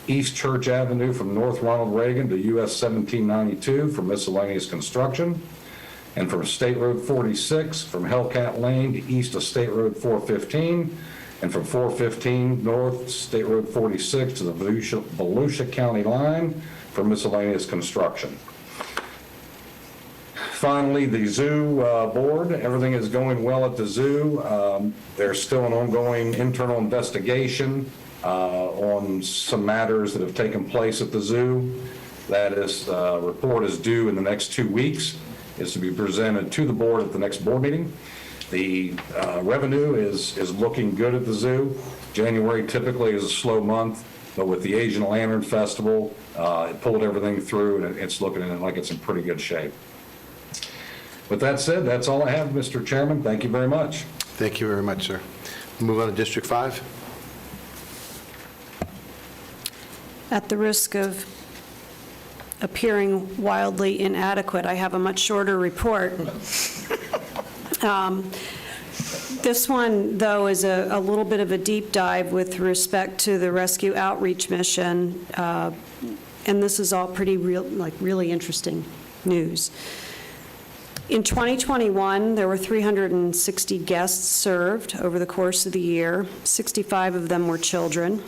East Church Avenue from North Ronald Reagan to US 1792 for miscellaneous construction, and from State Road 46 from Hellcat Lane to east of State Road 415, and from 415 north State Road 46 to the Volusia County line for miscellaneous construction. Finally, the zoo board, everything is going well at the zoo. There's still an ongoing internal investigation on some matters that have taken place at the zoo. That is, report is due in the next 2 weeks. It's to be presented to the board at the next board meeting. The revenue is looking good at the zoo. January typically is a slow month, but with the Asian Lantern Festival, it pulled everything through, and it's looking like it's in pretty good shape. With that said, that's all I have, Mr. Chairman. Thank you very much. Thank you very much, sir. Move on to District 5. At the risk of appearing wildly inadequate, I have a much shorter report. This one, though, is a little bit of a deep dive with respect to the rescue outreach mission, and this is all pretty really interesting news. In 2021, there were 360 guests served over the course of the year. 65 of them were children.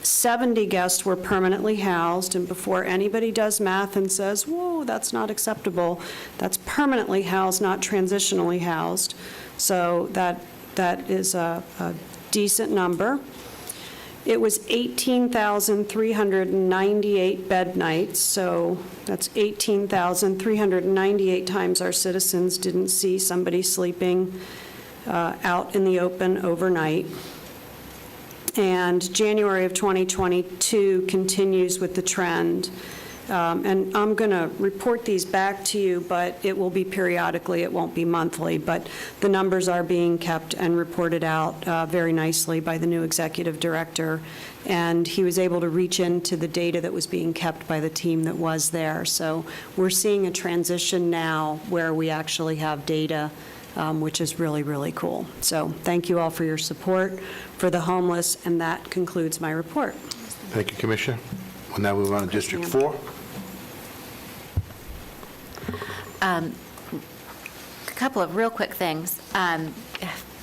70 guests were permanently housed, and before anybody does math and says, whoa, that's not acceptable, that's permanently housed, not transitionally housed. So that is a decent number. It was 18,398 bed nights, so that's 18,398 times our citizens didn't see somebody sleeping out in the open overnight. And January of 2022 continues with the trend. And I'm going to report these back to you, but it will be periodically, it won't be monthly. But the numbers are being kept and reported out very nicely by the new executive director. And he was able to reach into the data that was being kept by the team that was there. So we're seeing a transition now where we actually have data, which is really, really cool. So thank you all for your support for the homeless, and that concludes my report. Thank you, Commissioner. We'll now move on to District 4. A couple of real quick things.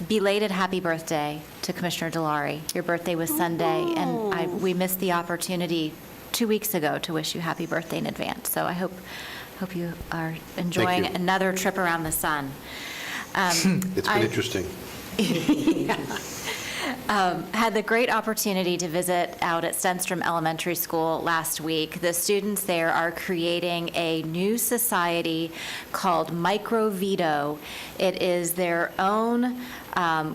Belated happy birthday to Commissioner Delary. Your birthday was Sunday, and we missed the opportunity 2 weeks ago to wish you happy birthday in advance. So I hope you are enjoying another trip around the sun. It's been interesting. Had the great opportunity to visit out at Stenstrom Elementary School last week. The students there are creating a new society called Micro Veto. It is their own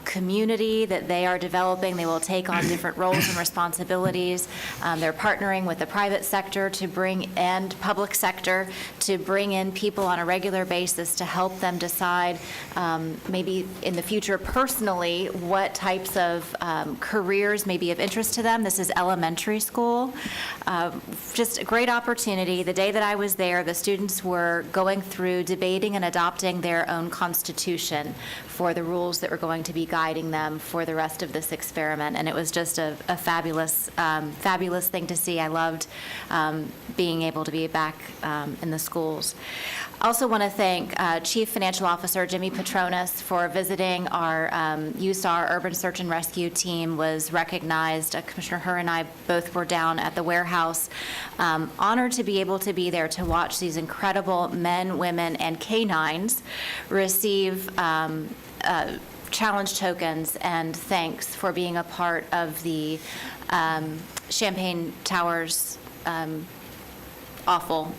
community that they are developing. They will take on different roles and responsibilities. They're partnering with the private sector and public sector to bring in people on a regular basis to help them decide maybe in the future personally what types of careers may be of interest to them. This is elementary school. Just a great opportunity. The day that I was there, the students were going through debating and adopting their own constitution for the rules that were going going to be guiding them for the rest of this experiment. And it was just a fabulous, fabulous thing to see. I loved being able to be back in the schools. I also want to thank Chief Financial Officer Jimmy Petronas for visiting our USAR Urban Search and Rescue team. Was recognized. Commissioner Herr and I both were down at the warehouse. Honored to be able to be there to watch these incredible men, women, and canines receive challenge tokens and thanks for being a part of the Champaign Towers awful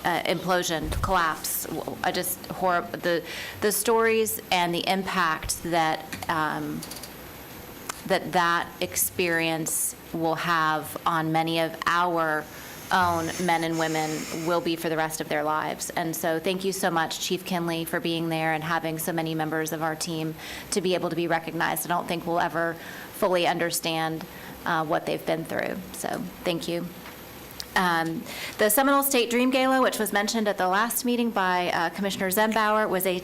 implosion, collapse. I just the stories and the impact that that experience will have on many of our own men and women will be for the rest of their lives. And so thank you so much, Chief Kinley, for being there and having so many members of our team to be able to be recognized. I don't think we'll ever fully understand what they've been through. So thank you. The Seminole State Dream Gala, which was mentioned at the last meeting by Commissioner Zembauer, was a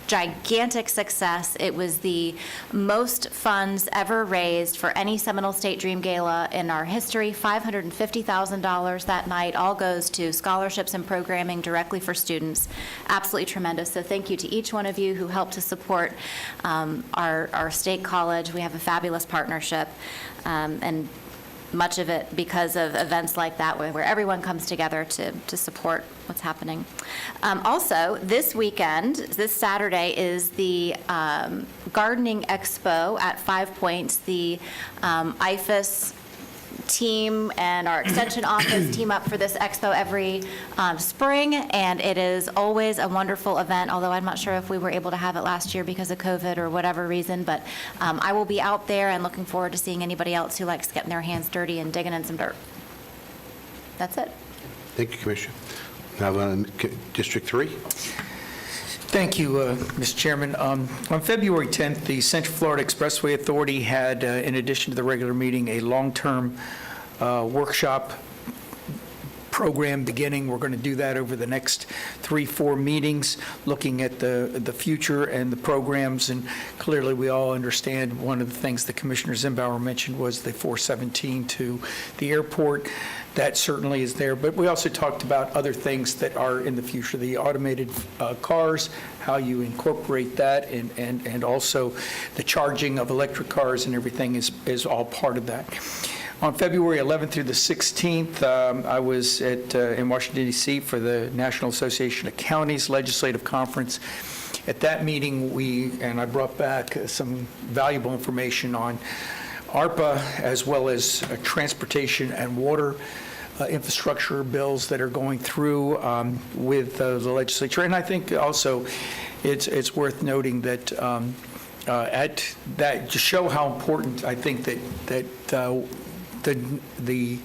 gigantic success. It was the most funds ever raised for any Seminole State Dream Gala in our history. $550,000 that night. All goes to scholarships and programming directly for students. Absolutely tremendous. So thank you to each one of you who helped to support our state college. We have a fabulous partnership, and much of it because of events like that where everyone comes together to support what's happening. Also, this weekend, this Saturday, is the Gardening Expo at 5 Points. The IFAS team and our extension office team up for this expo every spring, and it is always a wonderful event, although I'm not sure if we were able to have it last year because of COVID or whatever reason, but I will be out there and looking forward to seeing anybody else who likes getting their hands dirty and digging in some dirt. That's it. Thank you, Commissioner. Now, District 3. Thank you, Mr. Chairman. On February 10th, the Central Florida Expressway Authority had, in addition to the regular meeting, a long-term workshop program beginning. We're going to do that over the next 3-4 meetings, looking at the future and the programs. And clearly, we all understand one of the things that Commissioner Zembauer mentioned was the 417 to the airport. That certainly is there, but we also talked about other things that are in the future, the automated cars, how you incorporate that, and also the charging of electric cars and everything is all part of that. On February 11th through the 16th, I was in Washington, D.C. for the National Association of Counties Legislative Conference. At that meeting, I brought back some valuable information on ARPA, as well as transportation and water infrastructure bills that are going through with the legislature. And I think also it's worth noting that at that, to show how important I think that the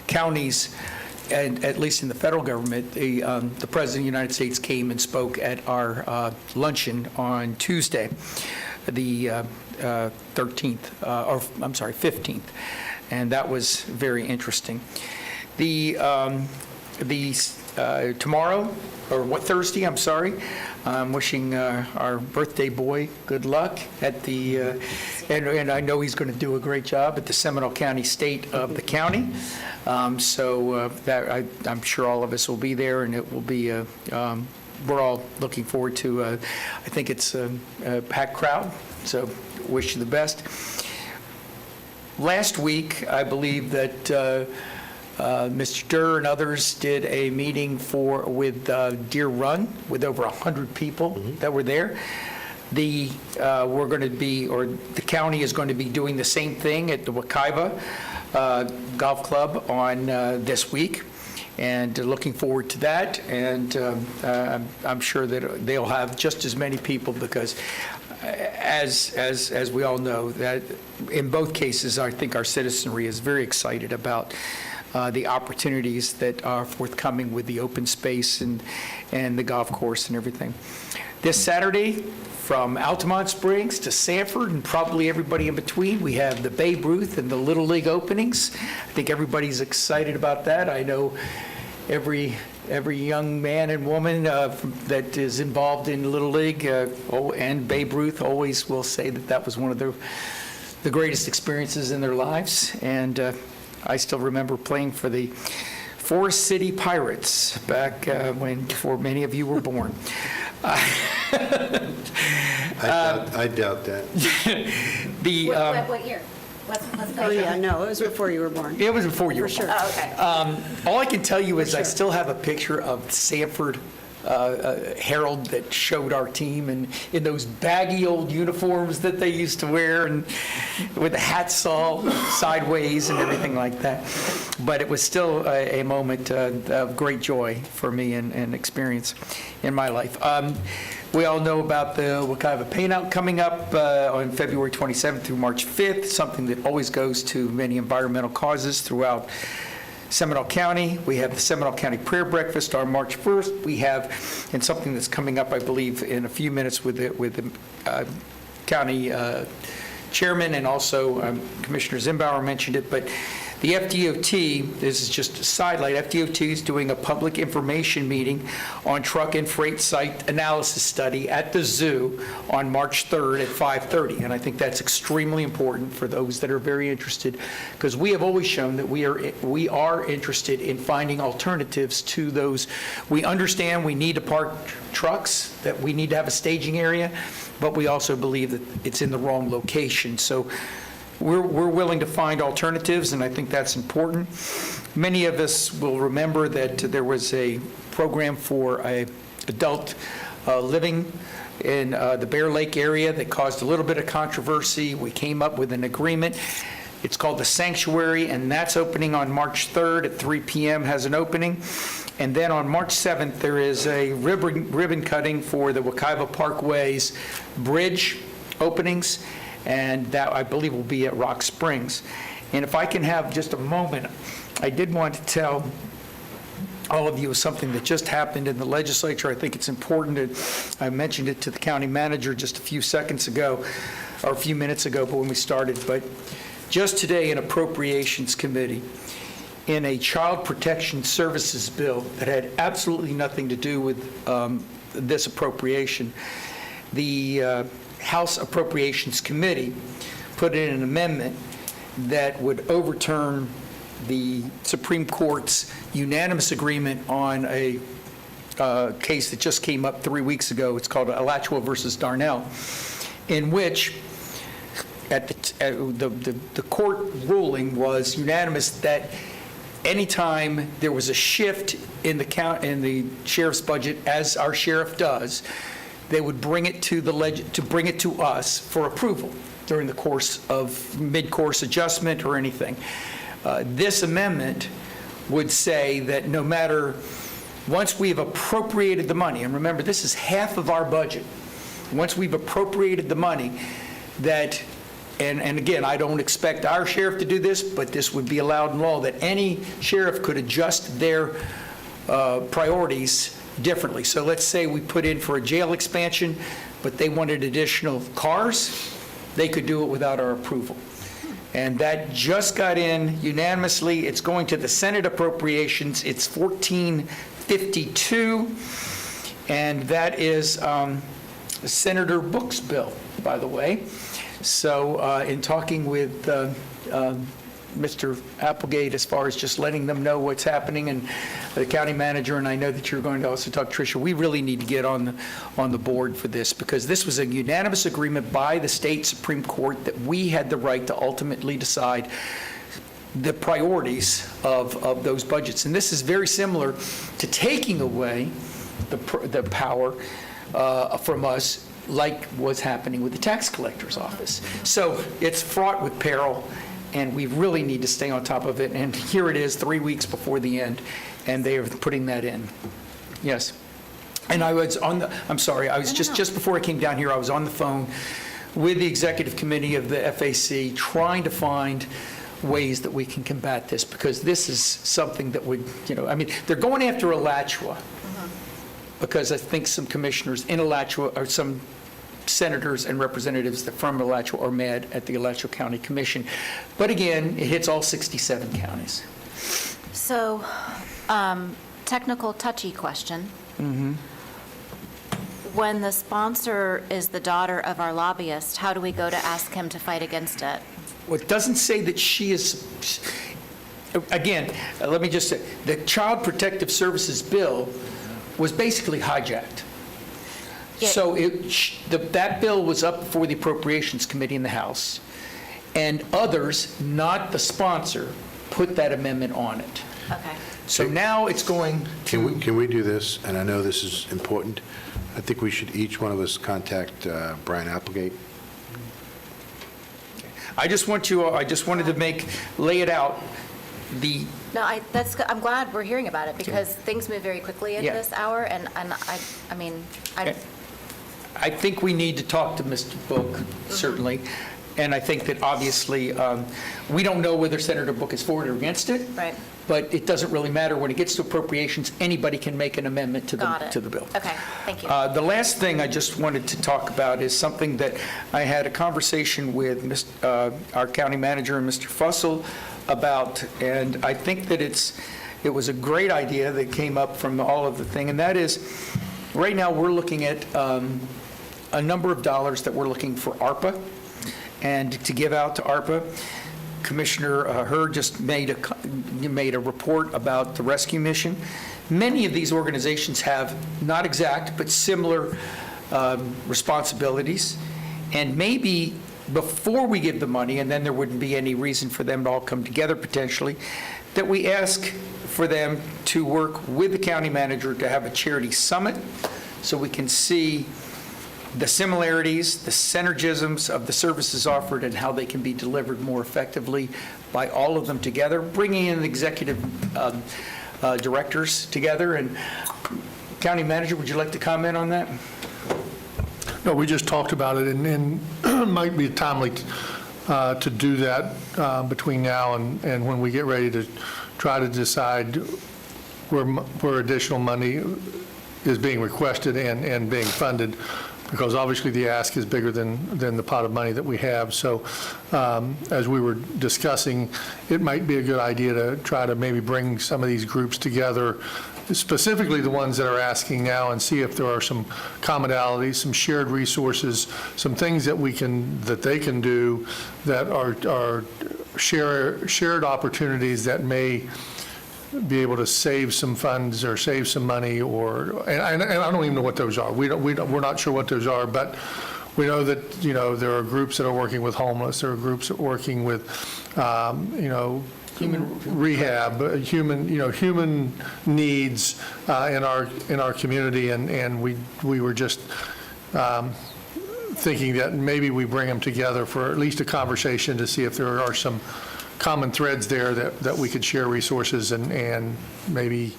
counties, and at least in the federal government, the President of the United States came and spoke at our luncheon on Tuesday, the 15th, and that was very interesting. Tomorrow, or Thursday, I'm sorry, I'm wishing our birthday boy good luck at the, and I know he's going to do a great job at the Seminole County State of the County. So that I'm sure all of us will be there, and it will be we're all looking forward to, I think it's a packed crowd, so wish you the best. Last week, I believe that Mr. Durr and others did a meeting with Deer Run with over 100 people that were there. We're going to be, or the county is going to be doing the same thing at the Wekiva Golf Club on this week, and looking forward to that. And I'm sure that they'll have just as many people, because as we all know, that in both cases, I think our citizenry is very excited about the opportunities that are forthcoming with the open space and the golf course and everything. This Saturday, from Altamont Springs to Sanford and probably everybody in between, we have the Babe Ruth and the Little League openings. I think everybody's excited about that. I know every every young man and woman that is involved in Little League, and Babe Ruth always will say that that was one of the greatest experiences in their lives. And I still remember playing for the Forest City Pirates back before many of you were born. I doubt that. What year? Let's go. Oh, yeah, no, it was before you were born. It was before you were For born. sure. Oh, okay. All I can tell you is I still have a picture of Sanford Herald that showed our team and in those baggy old uniforms that they used to wear and with the hats all sideways and everything like that. But it was still a moment of great joy for me and experience in my life. We all know about the Wekiva Paintout coming up on February 27th through March 5th, something that always goes to many environmental causes throughout Seminole County. We have the Seminole County Prayer Breakfast on March 1st. We have, and something that's coming up, I believe, in a few minutes with the county chairman, and also Commissioner Zimbauer mentioned it, but the FDOT, this is just a sidelight, FDOT is doing a public information meeting on truck and freight site analysis study at the zoo on March 3rd at 5:30. And I think that's extremely important for those that are very interested, because we have always shown that we are interested in finding alternatives to those. We understand we need to park trucks, that we need to have a staging area, but we also believe that it's in the wrong location. So we're willing to find alternatives, and I think that's important. Many of us will remember that there was a program for adult living in the Bear Lake area that caused a little bit of controversy. We came up with an agreement. It's called the Sanctuary, and that's opening on March 3rd at 3 p.m. has an opening. And then on March 7th, there is a ribbon cutting for the Wekiva Parkway's bridge openings, and that, I believe, will be at Rock Springs. And if I can have just a moment, I did want to tell all of you something that just happened in the legislature. I think it's important. I mentioned it to the county manager just a few seconds ago, or a few minutes ago, but when we started. But just today, in Appropriations Committee, in a Child Protection Services bill that had absolutely nothing to do with this appropriation, the House Appropriations Committee put in an amendment that would overturn the Supreme Court's unanimous agreement on a case that just came up 3 weeks ago. It's called Alachua versus Darnell, in which the court ruling was unanimous that anytime there was a shift in the sheriff's budget, as our sheriff does, they would bring it to us for approval during the course of mid-course adjustment or anything. This amendment would say that no matter, once we've appropriated the money, and remember, this is half of our budget, once we've appropriated the money, that, and again, I don't expect our sheriff to do this, but this would be allowed in law, that any sheriff could adjust their priorities differently. So let's say we put in for a jail expansion, but they wanted additional cars, they could do it without our approval. And that just got in unanimously. It's going to the Senate Appropriations. It's 1452, and that is Senator Book's bill, by the way. So in talking with Mr. Applegate, as far as just letting them know what's happening, and the county manager, and I know that you're going to also talk, Tricia, we really need to get on the board for this, because this was a unanimous agreement by the state Supreme Court that we had the right to ultimately decide the priorities of those budgets. And this is very similar to taking away the power from us, like what's happening with the tax collector's office. So it's fraught with peril, and we really need to stay on top of it. And here it is, 3 weeks before the end, and they are putting that in. Yes. And I was just before I came down here, I was on the phone with the executive committee of the FAC, trying to find ways that we can combat this, because this is something that would, they're going after Alachua, because I think some commissioners in Alachua, or some senators and representatives from Alachua, are mad at the Alachua County Commission. But again, it hits all 67 counties. So technical, touchy question. When the sponsor is the daughter of our lobbyist, how do we go to ask him to fight against it? Well, it doesn't say that she is, again, let me just say, the Child Protective Services bill was basically hijacked. Yeah. So that bill was up before the Appropriations Committee in the House, and others, not the sponsor, put that amendment on it. Okay. So now it's going to... Can we do this? And I know this is important. I think we should, each one of us, contact Brian Applegate. I just wanted to lay it out, No, I'm glad we're hearing about it, because things move very quickly at Yeah. this hour, and I mean, I think we need to talk to Mr. Book, certainly, and I think that obviously, we don't know whether Senator Book is for it or against it. Right. But it doesn't really matter. When it gets to appropriations, anybody can make an amendment to Got it. the bill. Okay, thank you. The last thing I just wanted to talk about is something that I had a conversation with our county manager and Mr. Fussell about, and I think that it was a great idea that came up from all of the thing, and that is, right now, we're looking at a number of dollars that we're looking for ARPA, and to give out to ARPA. Commissioner Hurd just made a report about the rescue mission. Many of these organizations have not exact, but similar responsibilities, and maybe before we give the money, and then there wouldn't be any reason for them to all come together potentially, that we ask for them to work with the county manager to have a charity summit so we can see the similarities, the synergisms of the services offered and how they can be delivered more effectively by all of them together, bringing in the executive directors together. And County Manager, would you like to comment on that? No, we just talked about it, and it might be timely to do that between now and when we get ready to try to decide where additional money is being requested and being funded, because obviously the ask is bigger than the pot of money that we have. So as we were discussing, it might be a good idea to try to maybe bring some of these groups together, specifically the ones that are asking now, and see if there are some commonalities, some shared resources, some things that they can do that are shared opportunities that may be able to save some funds or save some money, and I don't even know what those are. We're not sure what those are, but we know that, there are groups that are working with homeless, there are groups that are working with, human rehab, human needs in our community, and we were just thinking that maybe we bring them together for at least a conversation to see if there are some common threads there that we could share resources and maybe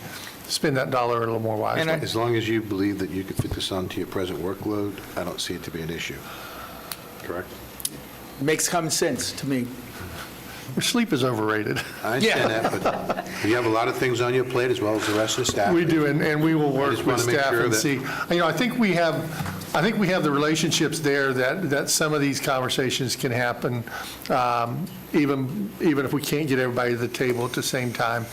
spend that dollar a little more wisely. As long as you believe that you could fit this onto your present workload, I don't see it to be an issue. Correct? Makes common sense to me. Sleep is overrated. I understand that, but you have a lot of things on your plate as well as the rest of the staff. We do, and we will work just with wanna make staff sure and that- see. I think we have the relationships there that some of these conversations can happen, even if we can't get everybody to the table at the same time.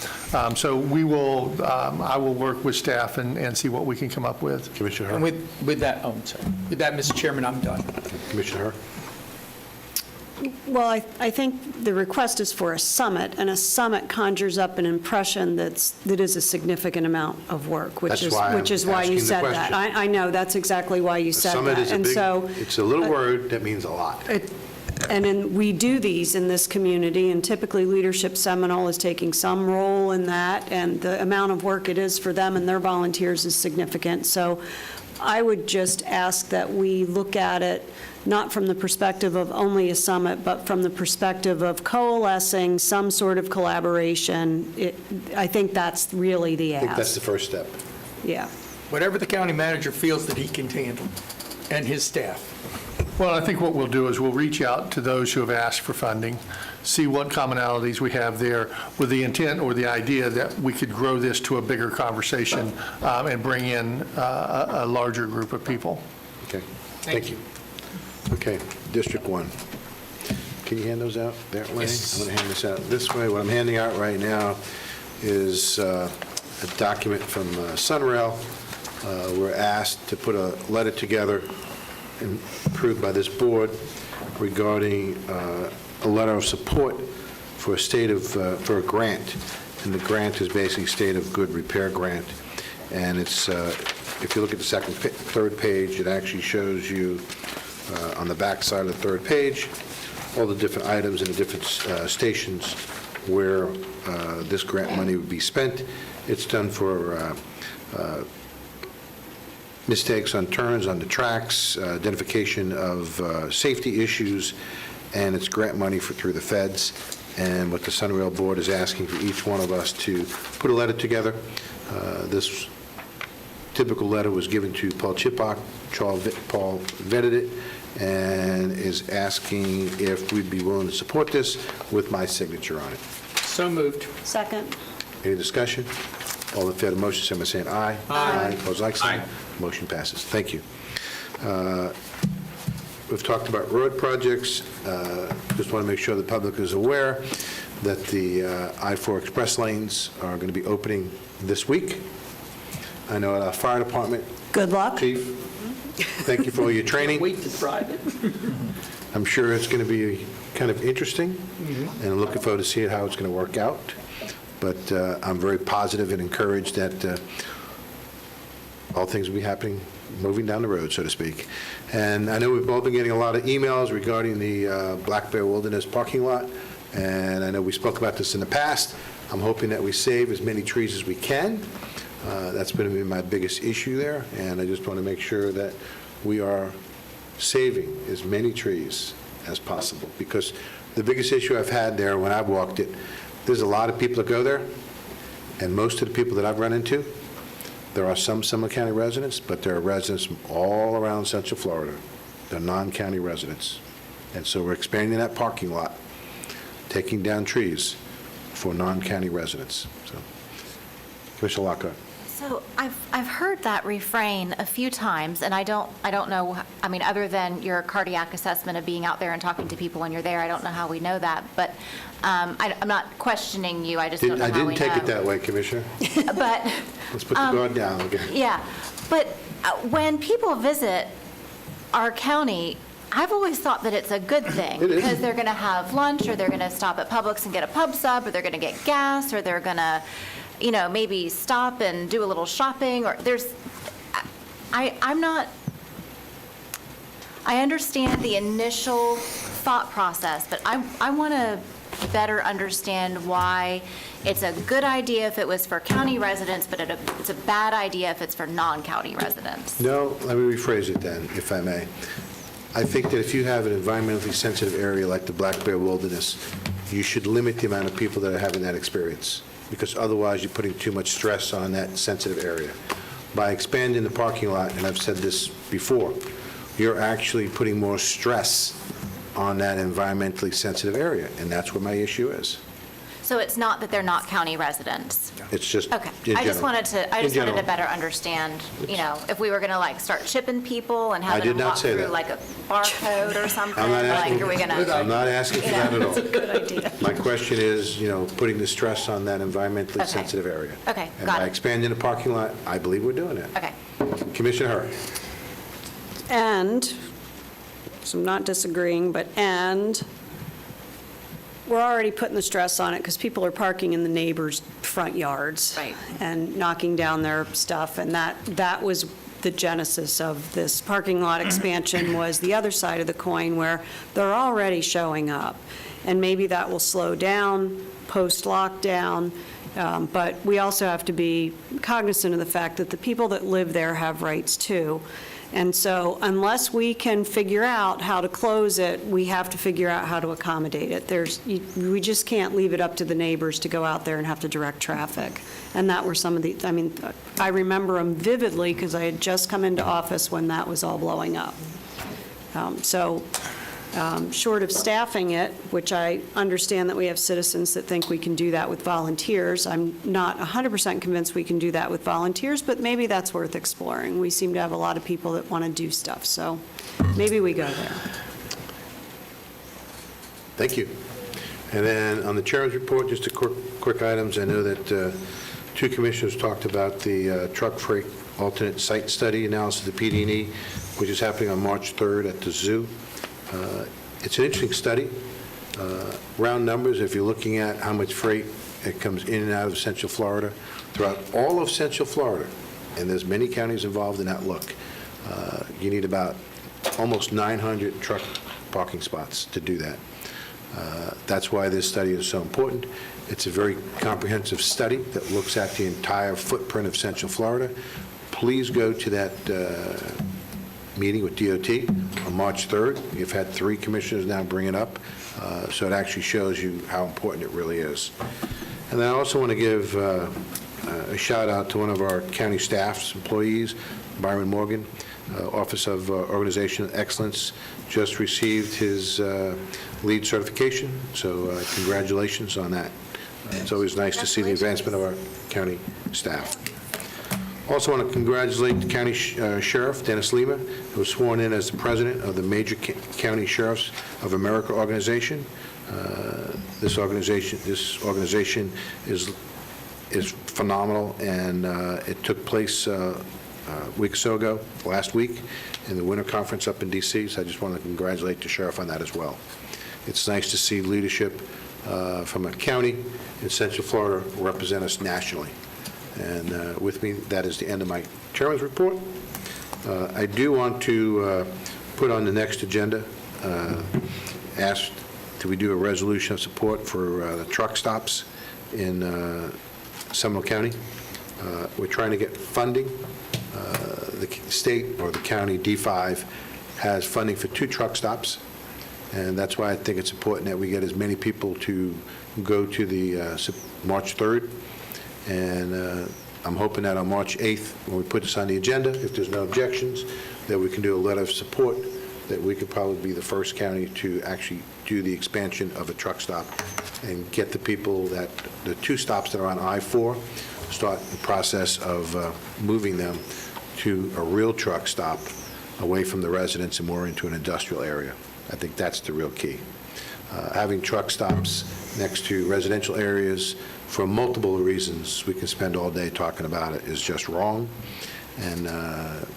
So I will work with staff and see what we can come up with. Commissioner And Hur? with that, with that, Mr. Chairman, I'm done. Commissioner Hur? Well, I think the request is for a summit, and a summit conjures up an impression that is a significant amount of work, which That's is why I'm which is why you asking the said that. question. I know, that's exactly why you said Summit that. is a And big, so, it's a little word that means a lot. we do these in this community, and typically Leadership Seminole is taking some role in that, and the amount of work it is for them and their volunteers is significant. So I would just ask that we look at it not from the perspective of only a summit, but from the perspective of coalescing some sort of collaboration. I think that's really the I ask. think that's the first step. Yeah. Whatever the county manager feels that he can handle, and his staff. Well, I think what we'll do is we'll reach out to those who have asked for funding, see what commonalities we have there, with the intent or the idea that we could grow this to a bigger conversation and bring in a larger group of people. Okay, thank you. Okay, District 1. Can you hand those out that way? Yes. I'm going to hand this out this way. What I'm handing out right now is a document from Sunrail. We're asked to put a letter together and approved by this board regarding a letter of support for a for a grant. And the grant is basically State of Good Repair Grant. And it's, if you look at the third page, it actually shows you on the back side of the third page all the different items and the different stations where this grant money would be spent. It's done for mistakes on turns on the tracks, identification of safety issues, and it's grant money through the feds. And what the Sunrail Board is asking for each one of us to put a letter together. This typical letter was given to Paul Chipak. Paul vetted it and is asking if we'd be willing to support this with my signature on it. So moved. Second. Any discussion? All in favor of the motion, signify by saying aye. Aye. Opposed, like sign. Motion passes. Thank you. We've talked about road projects. Just want to make sure the public is aware that the I-4 express lanes are going to be opening this week. I know at our fire department, Good luck. Chief, thank you for all your training. Wait to try it. I'm sure it's going to be kind of interesting, and I'm looking forward to seeing how it's going to work out. But I'm very positive and encouraged that all things will be happening, moving down the road, so to speak. And I know we've all been getting a lot of emails regarding the Black Bear Wilderness parking lot, and I know we spoke about this in the past. I'm hoping that we save as many trees as we can. That's going to be my biggest issue there, and I just want to make sure that we are saving as many trees as possible, because the biggest issue I've had there when I've walked it, there's a lot of people that go there, and most of the people that I've run into, there are some Seminole County residents, but there are residents from all around Central Florida. They're non-county residents. And so we're expanding that parking lot, taking down trees for non-county residents. So, Commissioner Lockhart. So I've heard that refrain a few times, and I don't know, I mean, other than your cardiac assessment of being out there and talking to people when you're there, I don't know how we know that, but I'm not questioning you, I just don't know how we know. I didn't take it that way, Commissioner. But, Let's put the guard down again. yeah, but when people visit our county, I've always thought that it's a good thing. It is. Because they're going to have lunch, or they're going to stop at Publix and get a pub sub, or they're going to get gas, or they're going to, maybe stop and do a little shopping, or I understand the initial thought process, but I want to better understand why it's a good idea if it was for county residents, but it's a bad idea if it's for non-county residents. No, let me rephrase it then, if I may. I think that if you have an environmentally sensitive area like the Black Bear Wilderness, you should limit the amount of people that are having that experience, because otherwise you're putting too much stress on that sensitive area. By expanding the parking lot, and I've said this before, you're actually putting more stress on that environmentally sensitive area, and that's where my issue is. So it's not that they're not county residents? It's just Okay. in I just general. wanted to In general. better understand, if we were going to start chipping people and I having did them not walk say through that. like a barcode or something, I'm not asking, are we going to? I'm not asking for that at all. Good idea. My question is, putting the stress on that environmentally Okay. sensitive area. Okay, And got by it. expanding the parking lot, I believe we're doing it. Okay. Commissioner Hurd. And, so I'm not disagreeing, and we're already putting the stress on it because people are parking in the neighbors' front yards. Right. And knocking down their stuff, and that was the genesis of this parking lot expansion, was the other side of the coin where they're already showing up. And maybe that will slow down post-lockdown, but we also have to be cognizant of the fact that the people that live there have rights too. And so unless we can figure out how to close it, we have to figure out how to accommodate it. We just can't leave it up to the neighbors to go out there and have to direct traffic. And that were some of the, I remember them vividly because I had just come into office when that was all blowing up. Short of staffing it, which I understand that we have citizens that think we can do that with volunteers, I'm not 100% convinced we can do that with volunteers, but maybe that's worth exploring. We seem to have a lot of people that want to do stuff, so maybe we go there. Thank you. And then on the chairman's report, just a quick items. I know that Two commissioners talked about the truck freight alternate site study analysis of the PD&E, which is happening on March 3rd at the zoo. It's an interesting study. Round numbers, if you're looking at how much freight it comes in and out of Central Florida, throughout all of Central Florida, and there's many counties involved in that look, you need about almost 900 truck parking spots to do that. That's why this study is so important. It's a very comprehensive study that looks at the entire footprint of Central Florida. Please go to that meeting with DOT on March 3rd. You've had 3 commissioners now bring it up, so it actually shows you how important it really is. And then I also want to give a shout out to one of our county staff's employees, Byron Morgan, Office of Organizational Excellence, just received his LEED certification, so congratulations on that. It's always nice to see the advancement of our county staff. Also want to congratulate the County Sheriff, Dennis Lima, who was sworn in as the president of the Major County Sheriffs of America organization. This organization is phenomenal, and it took place a week or so ago, last week, in the winter conference up in D.C., so I just want to congratulate the sheriff on that as well. It's nice to see leadership from a county in Central Florida represent us nationally. And with me, that is the end of my chairman's report. I do want to put on the next agenda, ask, do we do a resolution of support for the truck stops in Seminole County? We're trying to get funding. The state or the county, D5, has funding for 2 truck stops, and that's why I think it's important that we get as many people to go to the March 3rd. And I'm hoping that on March 8th, when we put this on the agenda, if there's no objections, that we can do a letter of support, that we could probably be the first county to actually do the expansion of a truck stop and get the people that, the 2 stops that are on I-4, start the process of moving them to a real truck stop away from the residents and more into an industrial area. I think that's the real key. Having truck stops next to residential areas for multiple reasons, we can spend all day talking about it, is just wrong. And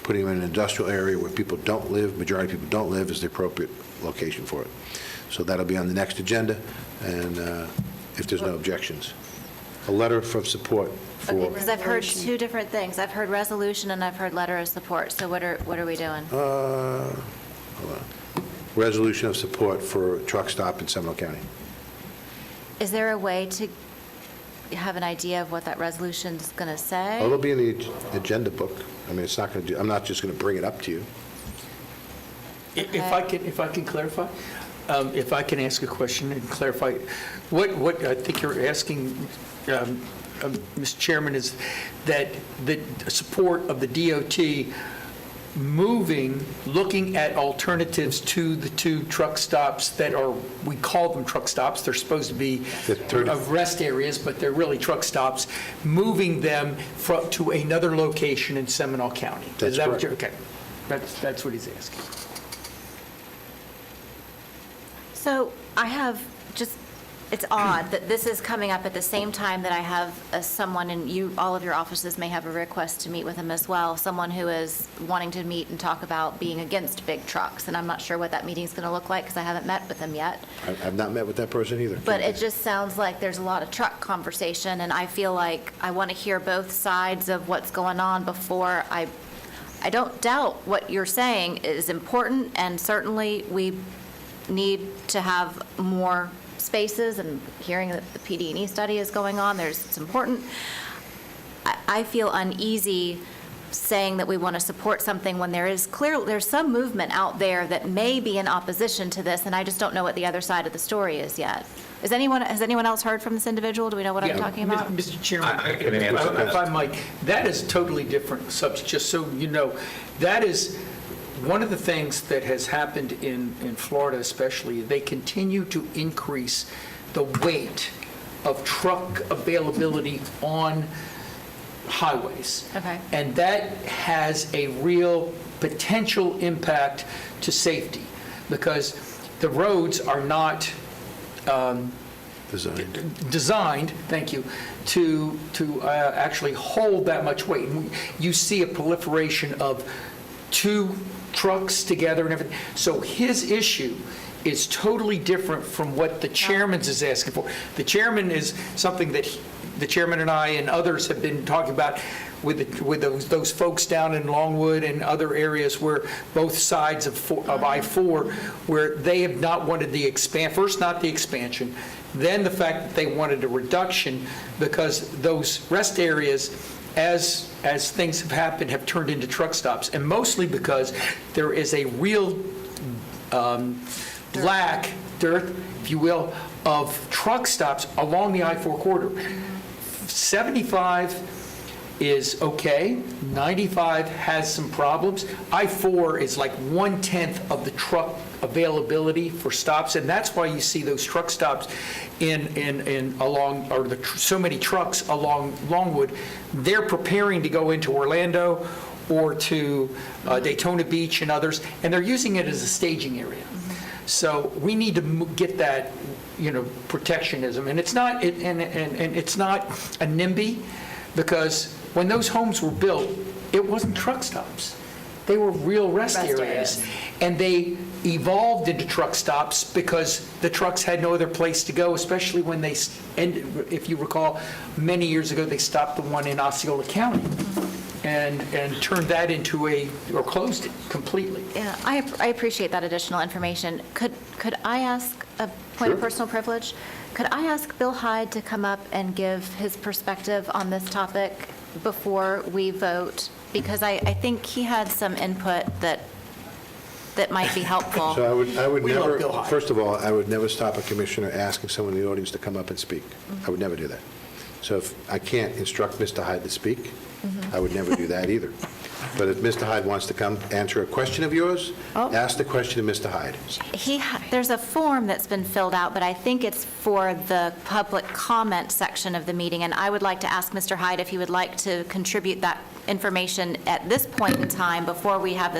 putting them in an industrial area where people don't live, majority of people don't live, is the appropriate location for it. So that'll be on the next agenda, and if there's no objections. A letter of support for... Okay, because I've heard 2 different things. I've heard resolution and I've heard letter of support. So what are we doing? Hold on. Resolution of support for a truck stop in Seminole County. Is there a way to have an idea of what that resolution is going to say? Oh, it'll be in the agenda book. I mean, it's not going to do, I'm not just going to bring it up to you. If I can clarify, if I can ask a question and clarify, what I think you're asking, Mr. Chairman, is that the support of the DOT looking at alternatives to the 2 truck stops that are, we call them truck stops, they're supposed to be rest areas, but they're really truck stops, moving them to another location in Seminole County. That's Is that correct. okay. That's what he's asking. So I have just, it's odd that this is coming up at the same time that I have someone, and all of your offices may have a request to meet with him as well, someone who is wanting to meet and talk about being against big trucks, and I'm not sure what that meeting's going to look like because I haven't met with him yet. I've not met with that person either. But it just sounds like there's a lot of truck conversation, and I feel like I want to hear both sides of what's going on before I don't doubt what you're saying is important, and certainly we need to have more spaces, and hearing that the PD&E study is going on, it's important. I feel uneasy saying that we want to support something when there's some movement out there that may be in opposition to this, and I just don't know what the other side of the story is yet. Has anyone else heard from this individual? Do we know what I'm talking about? Mr. Chairman, I can answer that. if I might, that is totally different subject, just so you know. That is one of the things that has happened in Florida especially. They continue to increase the weight of truck availability on highways. Okay. And that has a real potential impact to safety, because the roads are not designed, thank you, to actually hold that much weight. And you see a proliferation of 2 trucks together and everything. So his issue is totally different from what the chairman's is asking for. The chairman is something that the chairman and I and others have been talking about with those folks down in Longwood and other areas where both sides of I-4, where they have not wanted the first not the expansion, then the fact that they wanted a reduction because those rest areas, as things have happened, have turned into truck stops, and mostly because there is a real dearth, if you will, of truck stops along the I-4 corridor. 75 is okay, 95 has some problems. I-4 is like 1/10 of the truck availability for stops, and that's why you see those truck stops so many trucks along Longwood. They're preparing to go into Orlando or to Daytona Beach and others, and they're using it as a staging area. So we need to get that, protectionism, and it's not it's not a NIMBY, because when those homes were built, it wasn't truck stops. They were real rest areas. And they evolved into truck stops because the trucks had no other place to go, especially when they ended, if you recall, many years ago, they stopped the one in Osceola County and turned that into or closed it completely. Yeah, I appreciate that additional information. Could I ask a point of personal privilege? Could I ask Bill Hyde to come up and give his perspective on this topic before we vote? Because I think he had some input that might be helpful. So I would We love never, Bill Hyde. first of all, I would never stop a commissioner asking someone in the audience to come up and speak. I would never do that. So if I can't instruct Mr. Hyde to speak, I would never do that either. But if Mr. Hyde wants to come answer a question of yours, ask the question of Mr. Hyde. There's a form that's been filled out, but I think it's for the public comment section of the meeting, and I would like to ask Mr. Hyde if he would like to contribute that information at this point in time before we have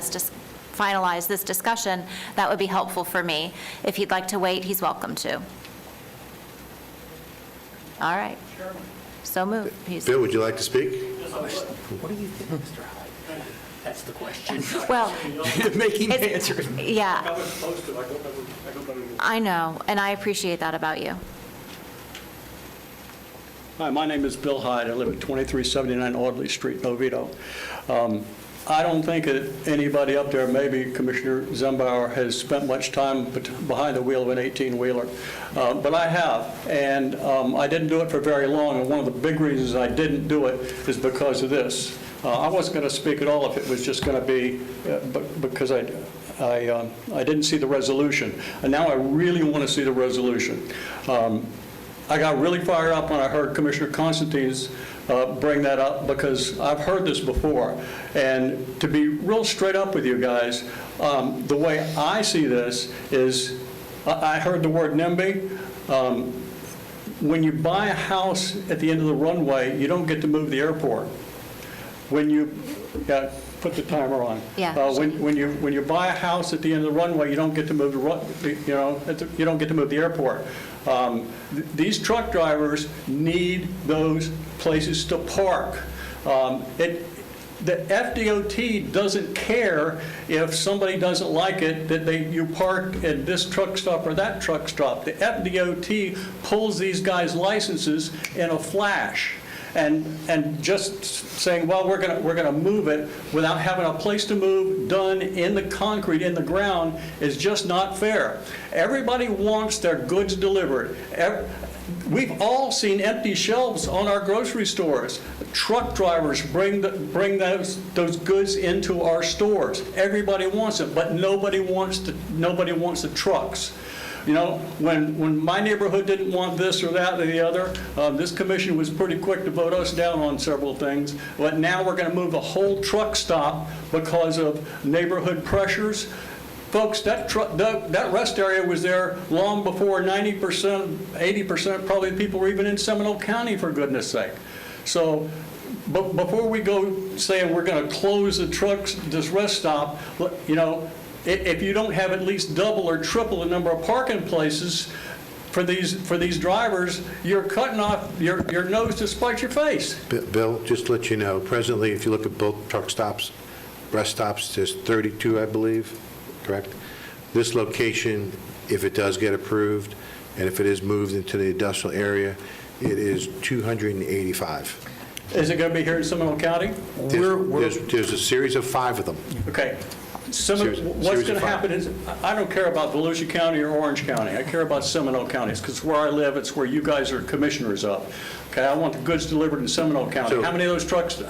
finalize this discussion. That would be helpful for me. If he'd like to wait, he's welcome to. All right. So moved. Bill, would you like to speak? What do you think, Mr. Hyde? That's the question. Well, To make him answer. yeah. I know, and I appreciate that about you. Hi, my name is Bill Hyde. I live at 2379 Audley Street, Oviedo. I don't think that anybody up there, maybe Commissioner Zembauer, has spent much time behind the wheel of an 18-wheeler, but I have, and I didn't do it for very long, and one of the big reasons I didn't do it is because of this. I wasn't going to speak at all if it was just going to be because I didn't see the resolution, and now I really want to see the resolution. I got really fired up when I heard Commissioner Constantine's bring that up, because I've heard this before. And to be real straight up with you guys, the way I see this is, I heard the word NIMBY. When you buy a house at the end of the runway, you don't get to move the airport. When you, put the timer on. Yeah. When you buy a house at the end of the runway, you don't get to move you don't get to move the airport. These truck drivers need those places to park. The FDOT doesn't care if somebody doesn't like it that you park at this truck stop or that truck stop. The FDOT pulls these guys' licenses in a flash. And just saying, well, we're gonna move it without having a place to move done in the concrete, in the ground, is just not fair. Everybody wants their goods delivered. We've all seen empty shelves on our grocery stores. Truck drivers bring those goods into our stores. Everybody wants it, but nobody wants the trucks. You know, when my neighborhood didn't want this or that or the other, this commission was pretty quick to vote us down on several things. But now we're going to move the whole truck stop because of neighborhood pressures. Folks, that rest area was there long before 90%, 80% probably people were even in Seminole County, for goodness sake. So before we go saying we're going to close this rest stop, you know, if you don't have at least double or triple the number of parking places, for these drivers, you're cutting off your nose to spite your face. Bill, just to let you know, presently, if you look at both truck stops, rest stops, there's 32, I believe, correct? This location, if it does get approved, and if it is moved into the industrial area, it is 285. Is it going to be here in Seminole County? There's a series of 5 of them. Okay. What's Series going to of 5. happen is, I don't care about Volusia County or Orange County. I care about Seminole County. It's because where I live, it's where you guys are commissioners of. Okay, I want the goods delivered in Seminole County. So- How many of those trucks?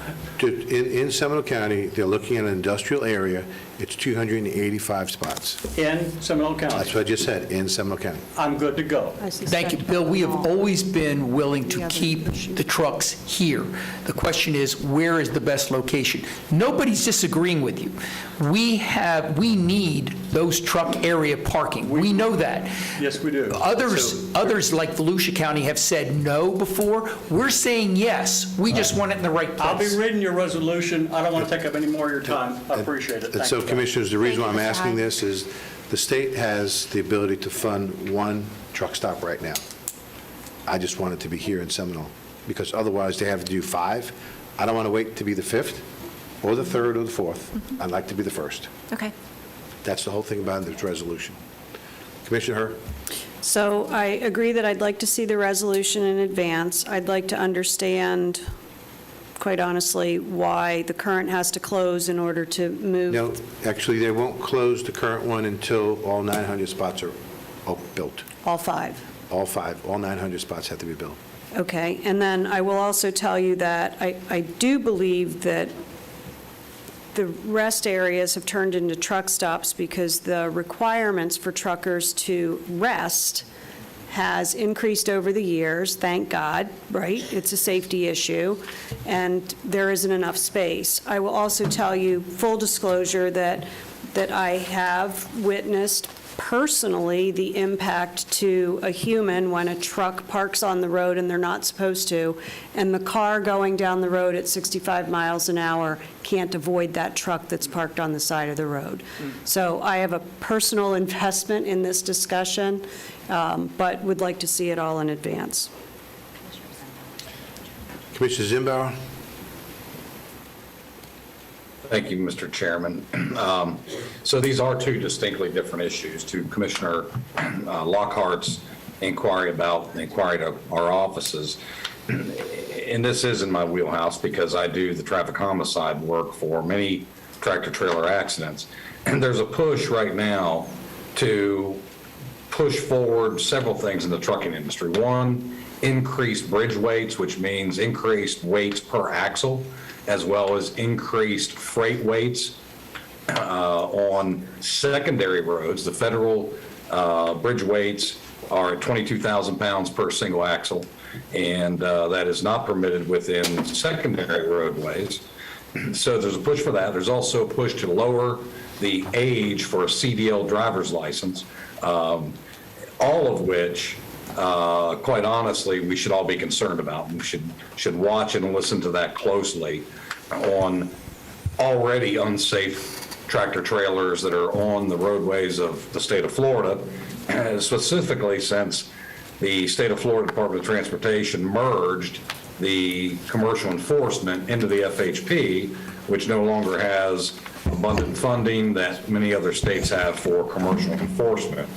In Seminole County, they're looking at an industrial area, it's 285 spots. In Seminole That's County? what I just said, in Seminole County. I'm good to go. Thank you, Bill. We have always been willing to keep the trucks here. The question is, where is the best location? Nobody's disagreeing with you. We need those truck area parking. We know that. Yes, we do. Others like Volusia County have said no before. We're saying yes. We just want it in the right I'll be place. reading your resolution. I don't want to take up any more of your time. I appreciate it. And so, Thank you. Commissioners, the reason why I'm Thank you, Mr. asking Hyde. this is, the state has the ability to fund 1 truck stop right now. I just want it to be here in Seminole, because otherwise they have to do 5. I don't want to wait to be the 5th, or the 3rd, or the 4th. I'd like to be the 1st. Okay. That's the whole thing about this resolution. Commissioner Herr? So I agree that I'd like to see the resolution in advance. I'd like to understand, quite honestly, why the current has to close in order to move. No, actually, they won't close the current one until all 900 spots are built. All 5. All 5, all 900 spots have to be built. Okay, and then I will also tell you that I do believe that the rest areas have turned into truck stops because the requirements for truckers to rest has increased over the years, thank God, right? It's a safety issue, and there isn't enough space. I will also tell you, full disclosure, that I have witnessed personally the impact to a human when a truck parks on the road and they're not supposed to, and the car going down the road at 65 miles an hour can't avoid that truck that's parked on the side of the road. So I have a personal investment in this discussion, but would like to see it all in advance. Commissioner Zimbauer? Thank you, Mr. Chairman. So these are 2 distinctly different issues. To Commissioner Lockhart's inquiry to our offices, and this is in my wheelhouse because I do the traffic homicide work for many tractor-trailer accidents. And there's a push right now to push forward several things in the trucking industry. One, increased bridge weights, which means increased weights per axle, as well as increased freight weights on secondary roads. The federal bridge weights are at 22,000 pounds per single axle, and that is not permitted within secondary roadways. So there's a push for that. There's also a push to lower the age for a CDL driver's license, all of which, quite honestly, we should all be concerned about. We should watch and listen to that closely on already unsafe tractor trailers that are on the roadways of the state of Florida, specifically since the state of Florida Department of Transportation merged the commercial enforcement into the FHP, which no longer has abundant funding that many other states have for commercial enforcement.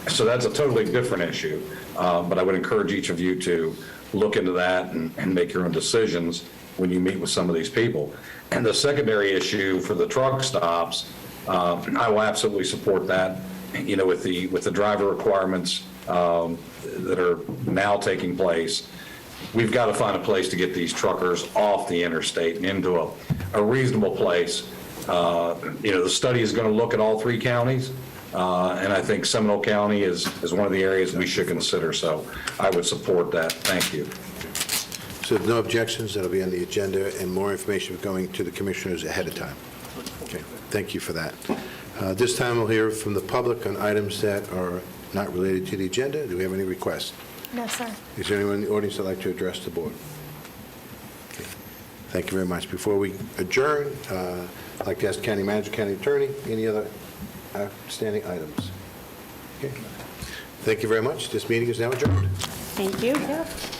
So that's a totally different issue, but I would encourage each of you to look into that and make your own decisions when you meet with some of these people. And the secondary issue for the truck stops, I will absolutely support that. You know, with the driver requirements that are now taking place, we've got to find a place to get these truckers off the interstate and into a reasonable place. You know, the study is going to look at all 3 counties, and I think Seminole County is one of the areas we should consider. So I would support that. Thank you. So if no objections, that'll be on the agenda, and more information going to the commissioners ahead of time. Okay, thank you for that. This time we'll hear from the public on items that are not related to the agenda. Do we have any requests? No, sir. Is there anyone in the audience that'd like to address the board? Okay. Thank you very much. Before we adjourn, I'd like to ask County Manager, County Attorney, any other outstanding items? Okay. Thank you very much. This meeting is now adjourned. Thank you.